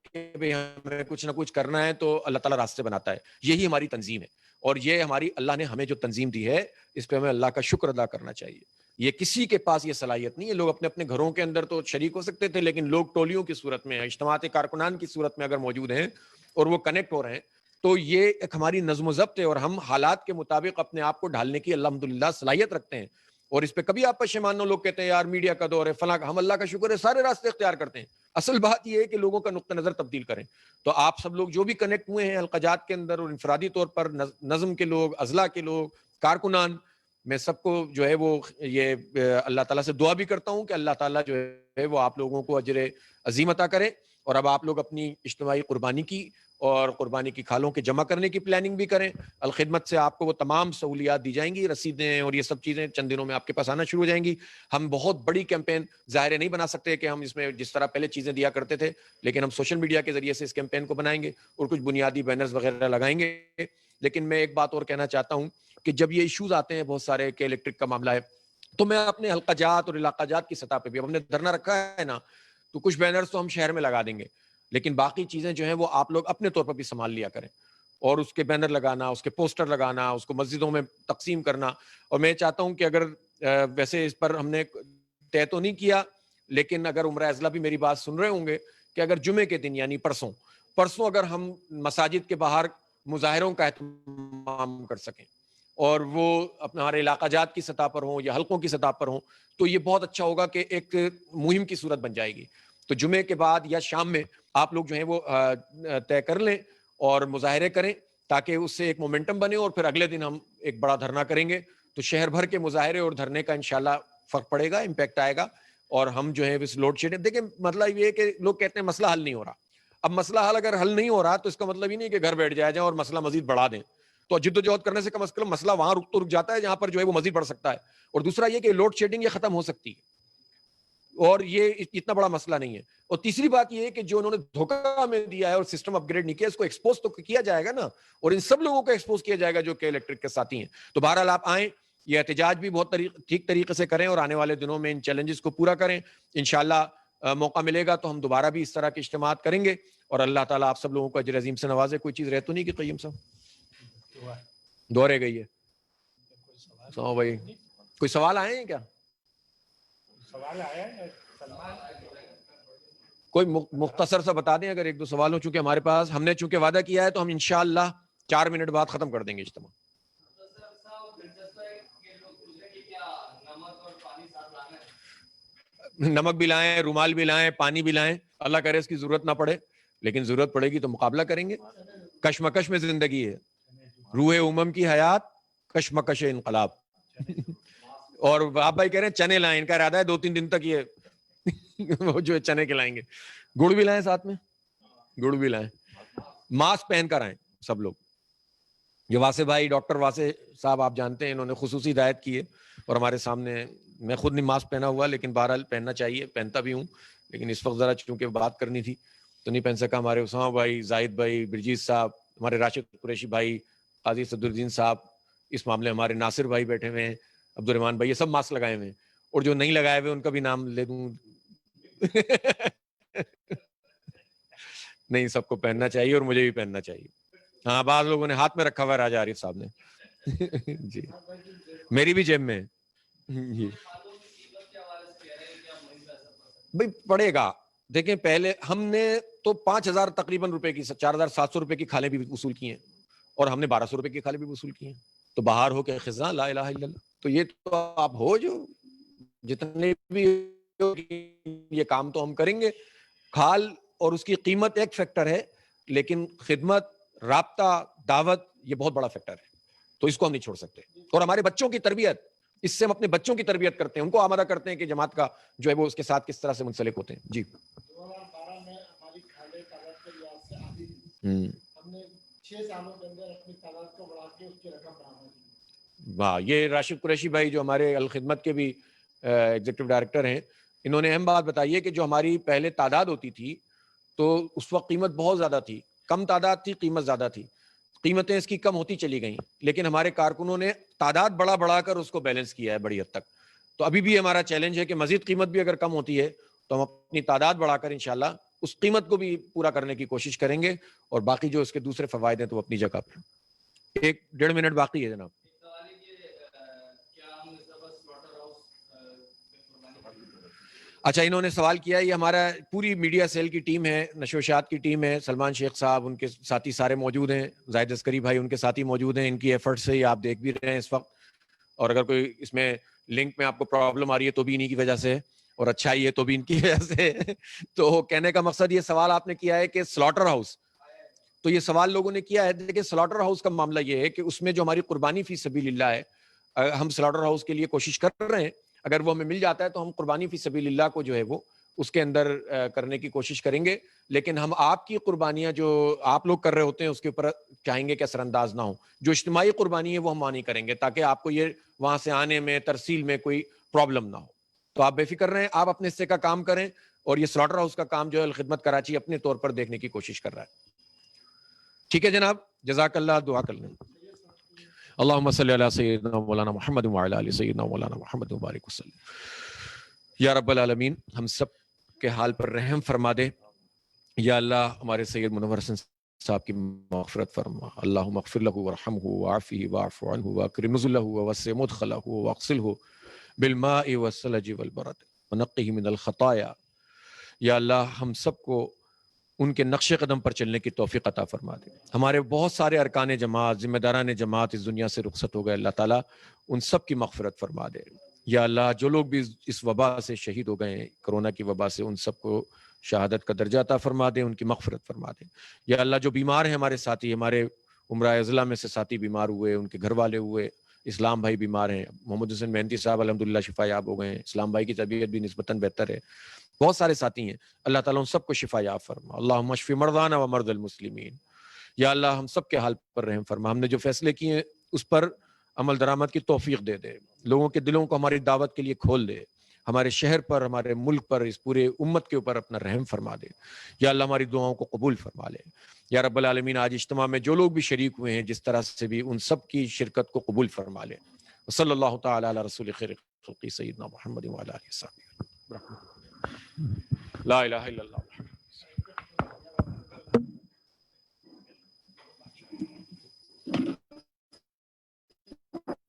کہ ہمیں کچھ نہ کچھ کرنا ہے تو اللہ تعالیٰ راستے بناتا ہے. یہی ہماری تنظیم ہے, اور یہ ہماری اللہ نے ہمیں جو تنظیم دی ہے اس پہ ہمیں اللہ کا شکر ادا کرنا چاہیے. یہ کسی کے پاس یہ صلاحیت نہیں ہے. لوگ اپنے اپنے گھروں کے اندر تو شریک ہو سکتے تھے, لیکن لوگ ٹولیوں کی صورت میں, اجتماعات کارکنان کی صورت میں اگر موجود ہیں اور وہ کنیکٹ ہو رہے ہیں, تو یہ ایک ہماری نظم و ضبط ہے, اور ہم حالات کے مطابق اپنے آپ کو ڈھالنے کی الحمدللہ صلاحیت رکھتے ہیں. اور اس پہ کبھی آپ پشیمان نہ, لوگ کہتے ہیں یار میڈیا کا دور ہے فلاں, ہم اللہ کا شکر ہے سارے راستے اختیار کرتے ہیں. اصل بات یہ ہے کہ لوگوں کا نقطہ نظر تبدیل کریں. تو آپ سب لوگ جو بھی کنیکٹ ہوئے ہیں حلقجات کے اندر, اور انفرادی طور پر نظم کے لوگ, اضلاع کے لوگ, کارکنان, میں سب کو جو ہے وہ یہ اللہ تعالیٰ سے دعا بھی کرتا ہوں کہ اللہ تعالیٰ جو ہے وہ آپ لوگوں کو اجر عظیم عطا کرے. اور اب آپ لوگ اپنی اجتماعی قربانی کی اور قربانی کی کھالوں کے جمع کرنے کی پلاننگ بھی کریں. الخدمت سے آپ کو وہ تمام سہولیات دی جائیں گی, رسیدیں اور یہ سب چیزیں چند دنوں میں آپ کے پاس آنا شروع ہو جائیں گی. ہم بہت بڑی کیمپین ظاہر نہیں بنا سکتے کہ ہم اس میں جس طرح پہلے چیزیں دیا کرتے تھے, لیکن ہم سوشل میڈیا کے ذریعے سے اس کیمپین کو بنائیں گے اور کچھ بنیادی بینرز وغیرہ لگائیں گے. لیکن میں ایک بات اور کہنا چاہتا ہوں کہ جب یہ ایشوز آتے ہیں بہت سارے کہ الیکٹرک کا معاملہ ہے, تو میں اپنے حلقہ جات اور علاقہ جات کی سطح پہ بھی, اب ہم نے دھرنا رکھا ہے نا, تو کچھ بینرز تو ہم شہر میں لگا دیں گے, لیکن باقی چیزیں جو ہیں وہ آپ لوگ اپنے طور پر بھی سنبھال لیا کریں. اور اس کے بینر لگانا, اس کے پوسٹر لگانا, اس کو مسجدوں میں تقسیم کرنا. اور میں چاہتا ہوں کہ اگر ویسے اس پر ہم نے طے تو نہیں کیا, لیکن اگر عمرہ اضلاع بھی میری بات سن رہے ہوں گے کہ اگر جمعے کے دن یعنی پرسوں اگر ہم مساجد کے باہر مظاہروں کا اہتمام کر سکیں, اور وہ اپنے ہمارے علاقہ جات کی سطح پر ہوں یا حلقوں کی سطح پر ہوں, تو یہ بہت اچھا ہوگا کہ ایک مہم کی صورت بن جائے گی. تو جمعے کے بعد یا شام میں آپ لوگ جو ہیں وہ طے کر لیں اور مظاہرے کریں, تاکہ اس سے ایک مومنٹم بنے, اور پھر اگلے دن ہم ایک بڑا دھرنا کریں گے. تو شہر بھر کے مظاہرے اور دھرنے کا انشاءاللہ فرق پڑے گا, امپیکٹ آئے گا. اور ہم جو ہے اس لوڈ شیڈنگ, دیکھیں مطلب یہ ہے کہ لوگ کہتے ہیں مسئلہ حل نہیں ہو رہا. اب مسئلہ اگر حل نہیں ہو رہا تو اس کا مطلب ہی نہیں کہ گھر بیٹھ جائیں اور مسئلہ مزید بڑھا دیں. تو جد و جہد کرنے سے کم از کم مسئلہ وہاں رک جاتا ہے جہاں پر جو ہے وہ مزید بڑھ سکتا ہے. اور دوسرا یہ کہ لوڈ شیڈنگ یہ ختم ہو سکتی ہے, اور یہ اتنا بڑا مسئلہ نہیں ہے. اور تیسری بات یہ ہے کہ جو انہوں نے دھوکہ ہمیں دیا ہے اور سسٹم اپ گریڈ نہیں کیا, اس کو ایکسپوز تو کیا جائے گا نا, اور ان سب لوگوں کو ایکسپوز کیا جائے گا جو کہ الیکٹرک کے ساتھی ہیں. تو بہرحال آپ آئیں, یہ احتجاج بھی بہت ٹھیک طریقے سے کریں, اور آنے والے دنوں میں ان چیلنجز کو پورا کریں. انشاءاللہ موقع ملے گا تو ہم دوبارہ بھی اس طرح کے اجتماعات کریں گے, اور اللہ تعالیٰ آپ سب لوگوں کو اجر عظیم سے نوازے. کوئی چیز رہ تو نہیں کہ قیم صاحب دورے گئی ہے بھائی, کوئی سوال آئے ہیں کیا؟ سوال آیا ہے کوئی مختصر سا بتا دیں اگر ایک دو سوال ہو. چونکہ ہمارے پاس, ہم نے چونکہ وعدہ کیا ہے تو ہم انشاءاللہ 4 منٹ بعد ختم کر دیں گے اجتماع. نمک بھی لائیں, رومال بھی لائیں, پانی بھی لائیں, اللہ کرے اس کی ضرورت نہ پڑے, لیکن ضرورت پڑے گی تو مقابلہ کریں گے. کشمکش میں زندگی ہے, روح امم کی حیات, کشمکش انقلاب. اور آپ بھائی کہہ رہے ہیں چنے لائیں, ان کا ارادہ ہے 2-3 دن تک یہ وہ جو ہے چنے کے لائیں گے. گڑ بھی لائیں ساتھ میں, گڑ بھی لائیں. ماسک پہن کر آئیں سب لوگ. یہ واسع بھائی, ڈاکٹر واسع صاحب آپ جانتے ہیں, انہوں نے خصوصی ہدایت کی ہے, اور ہمارے سامنے, میں خود نہیں ماسک پہنا ہوا, لیکن بہرحال پہننا چاہیے, پہنتا بھی ہوں, لیکن اس وقت ذرا چونکہ بات کرنی تھی تو نہیں پہن سکا. ہمارے اسامہ بھائی, زاہد بھائی, برجیت صاحب, ہمارے راشد قریشی بھائی, قاضی صدر الدین صاحب, اس معاملے ہمارے ناصر بھائی بیٹھے ہوئے ہیں, عبد الرحمان بھائی, یہ سب ماسک لگائے ہوئے ہیں. اور جو نہیں لگائے ہوئے ان کا بھی نام لے دوں نہیں, سب کو پہننا چاہیے اور مجھے بھی پہننا چاہیے. ہاں, بعض لوگوں نے ہاتھ میں رکھا ہوا ہے راجہ عارف صاحب نے جی, میری بھی جیب میں جی. بھائی پڑے گا, دیکھیں پہلے ہم نے تو 5,000 تقریباً روپے کی, 4,700 روپے کی کھالیں بھی وصول کی ہیں, اور ہم نے 1,200 روپے کی کھالیں بھی وصول کی ہیں. تو باہر ہو کے خزاں لا الہ الا اللہ. تو یہ تو آپ ہو جو جتنے بھی ہو کہ یہ کام تو ہم کریں گے. کھال اور اس کی قیمت ایک فیکٹر ہے، لیکن خدمت، رابطہ، دعوت یہ بہت بڑا فیکٹر ہے، تو اس کو ہم نہیں چھوڑ سکتے. اور ہمارے بچوں کی تربیت، اس سے ہم اپنے بچوں کی تربیت کرتے ہیں، ان کو آمادہ کرتے ہیں کہ جماعت کا جو ہے وہ اس کے ساتھ کس طرح سے منسلک ہوتے ہیں. جی واہ، یہ راشد قریشی بھائی جو ہمارے الخدمت کے بھی ایگزیکٹو ڈائریکٹر ہیں، انہوں نے اہم بات بتائی ہے کہ جو ہماری پہلے تعداد ہوتی تھی تو اس وقت قیمت بہت زیادہ تھی، کم تعداد تھی، قیمت زیادہ تھی، قیمتیں اس کی کم ہوتی چلی گئیں، لیکن ہمارے کارکنوں نے تعداد بڑھا کر اس کو بیلنس کیا ہے بڑی حد تک. تو ابھی بھی ہمارا چیلنج ہے کہ مزید قیمت بھی اگر کم ہوتی ہے تو ہم اپنی تعداد بڑھا کر انشاءاللہ اس قیمت کو بھی پورا کرنے کی کوشش کریں گے، اور باقی جو اس کے دوسرے فوائد ہیں تو وہ اپنی جگہ پر. 1.5 منٹ باقی ہے جناب. اچھا، انہوں نے سوال کیا، یہ ہمارا پوری میڈیا سیل کی ٹیم ہے، نشوشات کی ٹیم ہے، سلمان شیخ صاحب ان کے ساتھی سارے موجود ہیں، زاہد عسکری بھائی ان کے ساتھی موجود ہیں، ان کی ایفرٹ سے یہ آپ دیکھ بھی رہے ہیں اس وقت. اور اگر کوئی اس میں لنک میں آپ کو پرابلم آ رہی ہے تو بھی انہی کی وجہ سے، اور اچھائی ہے تو بھی ان کی وجہ سے. تو کہنے کا مقصد، یہ سوال آپ نے کیا ہے کہ سلاٹر ہاؤس، تو یہ سوال لوگوں نے کیا ہے. دیکھیں سلاٹر ہاؤس کا معاملہ یہ ہے کہ اس میں جو ہماری قربانی فی سبیل اللہ ہے، ہم سلاٹر ہاؤس کے لیے کوشش کر رہے ہیں، اگر وہ ہمیں مل جاتا ہے تو ہم قربانی فی سبیل اللہ کو جو ہے وہ اس کے اندر کرنے کی کوشش کریں گے. لیکن ہم آپ کی قربانیاں جو آپ لوگ کر رہے ہوتے ہیں اس کے اوپر چاہیں گے کہ اثر انداز نہ ہو. جو اجتماعی قربانی ہے وہ ہم وہاں نہیں کریں گے، تاکہ آپ کو یہ وہاں سے آنے میں، ترسیل میں کوئی پرابلم نہ ہو. تو آپ بے فکر رہیں، آپ اپنے حصے کا کام کریں، اور یہ سلاٹر ہاؤس کا کام جو ہے الخدمت کراچی اپنے طور پر دیکھنے کی کوشش کر رہا ہے. ٹھیک ہے جناب، جزاک اللہ. دعا کر لیں. اللہم صلی علی سیدنا مولانا محمد وعلی آل سیدنا مولانا محمد وبارک وسلم. یا رب العالمین، ہم سب کے حال پر رحم فرما دے. یا اللہ، ہمارے سید منور حسن صاحب کی مغفرت فرما. اللہم اغفر لہ ورحمہ وعافہ واعف عنہ واکرم نزلہ ووسع مدخلہ واغسلہ بالماء والثلج والبرد ونقہ من الخطایا. یا اللہ، ہم سب کو ان کے نقش قدم پر چلنے کی توفیق عطا فرما دے. ہمارے بہت سارے ارکان جماعت، ذمہ داران جماعت اس دنیا سے رخصت ہو گئے، اللہ تعالیٰ ان سب کی مغفرت فرما دے. یا اللہ، جو لوگ بھی اس وبا سے شہید ہو گئے ہیں، کرونا کی وبا سے، ان سب کو شہادت کا درجہ عطا فرما دے، ان کی مغفرت فرما دے. یا اللہ، جو بیمار ہیں ہمارے ساتھی، ہمارے عمرہ اضلاع میں سے ساتھی بیمار ہوئے، ان کے گھر والے ہوئے، اسلام بھائی بیمار ہیں، محمد حسین مہندی صاحب الحمدللہ شفا یاب ہو گئے ہیں، اسلام بھائی کی طبیعت بھی نسبتاً بہتر ہے، بہت سارے ساتھی ہیں، اللہ تعالیٰ ان سب کو شفا یاب فرما. اللہم اشف مرضانا ومرضی المسلمین. یا اللہ، ہم سب کے حال پر رحم فرما. ہم نے جو فیصلے کیے ہیں اس پر عمل درآمد کی توفیق دے دے، لوگوں کے دلوں کو ہماری دعوت کے لیے کھول دے، ہمارے شہر پر، ہمارے ملک پر، اس پورے امت کے اوپر اپنا رحم فرما دے. یا اللہ، ہماری دعاؤں کو قبول فرما لے. یا رب العالمین، آج اجتماع میں جو لوگ بھی شریک ہوئے ہیں، جس طرح سے بھی، ان سب کی شرکت کو قبول فرما لے. صلی اللہ تعالی علی رسول خیر خلقی سیدنا محمد وعلی آلہ وصحبہ. لا الہ الا اللہ.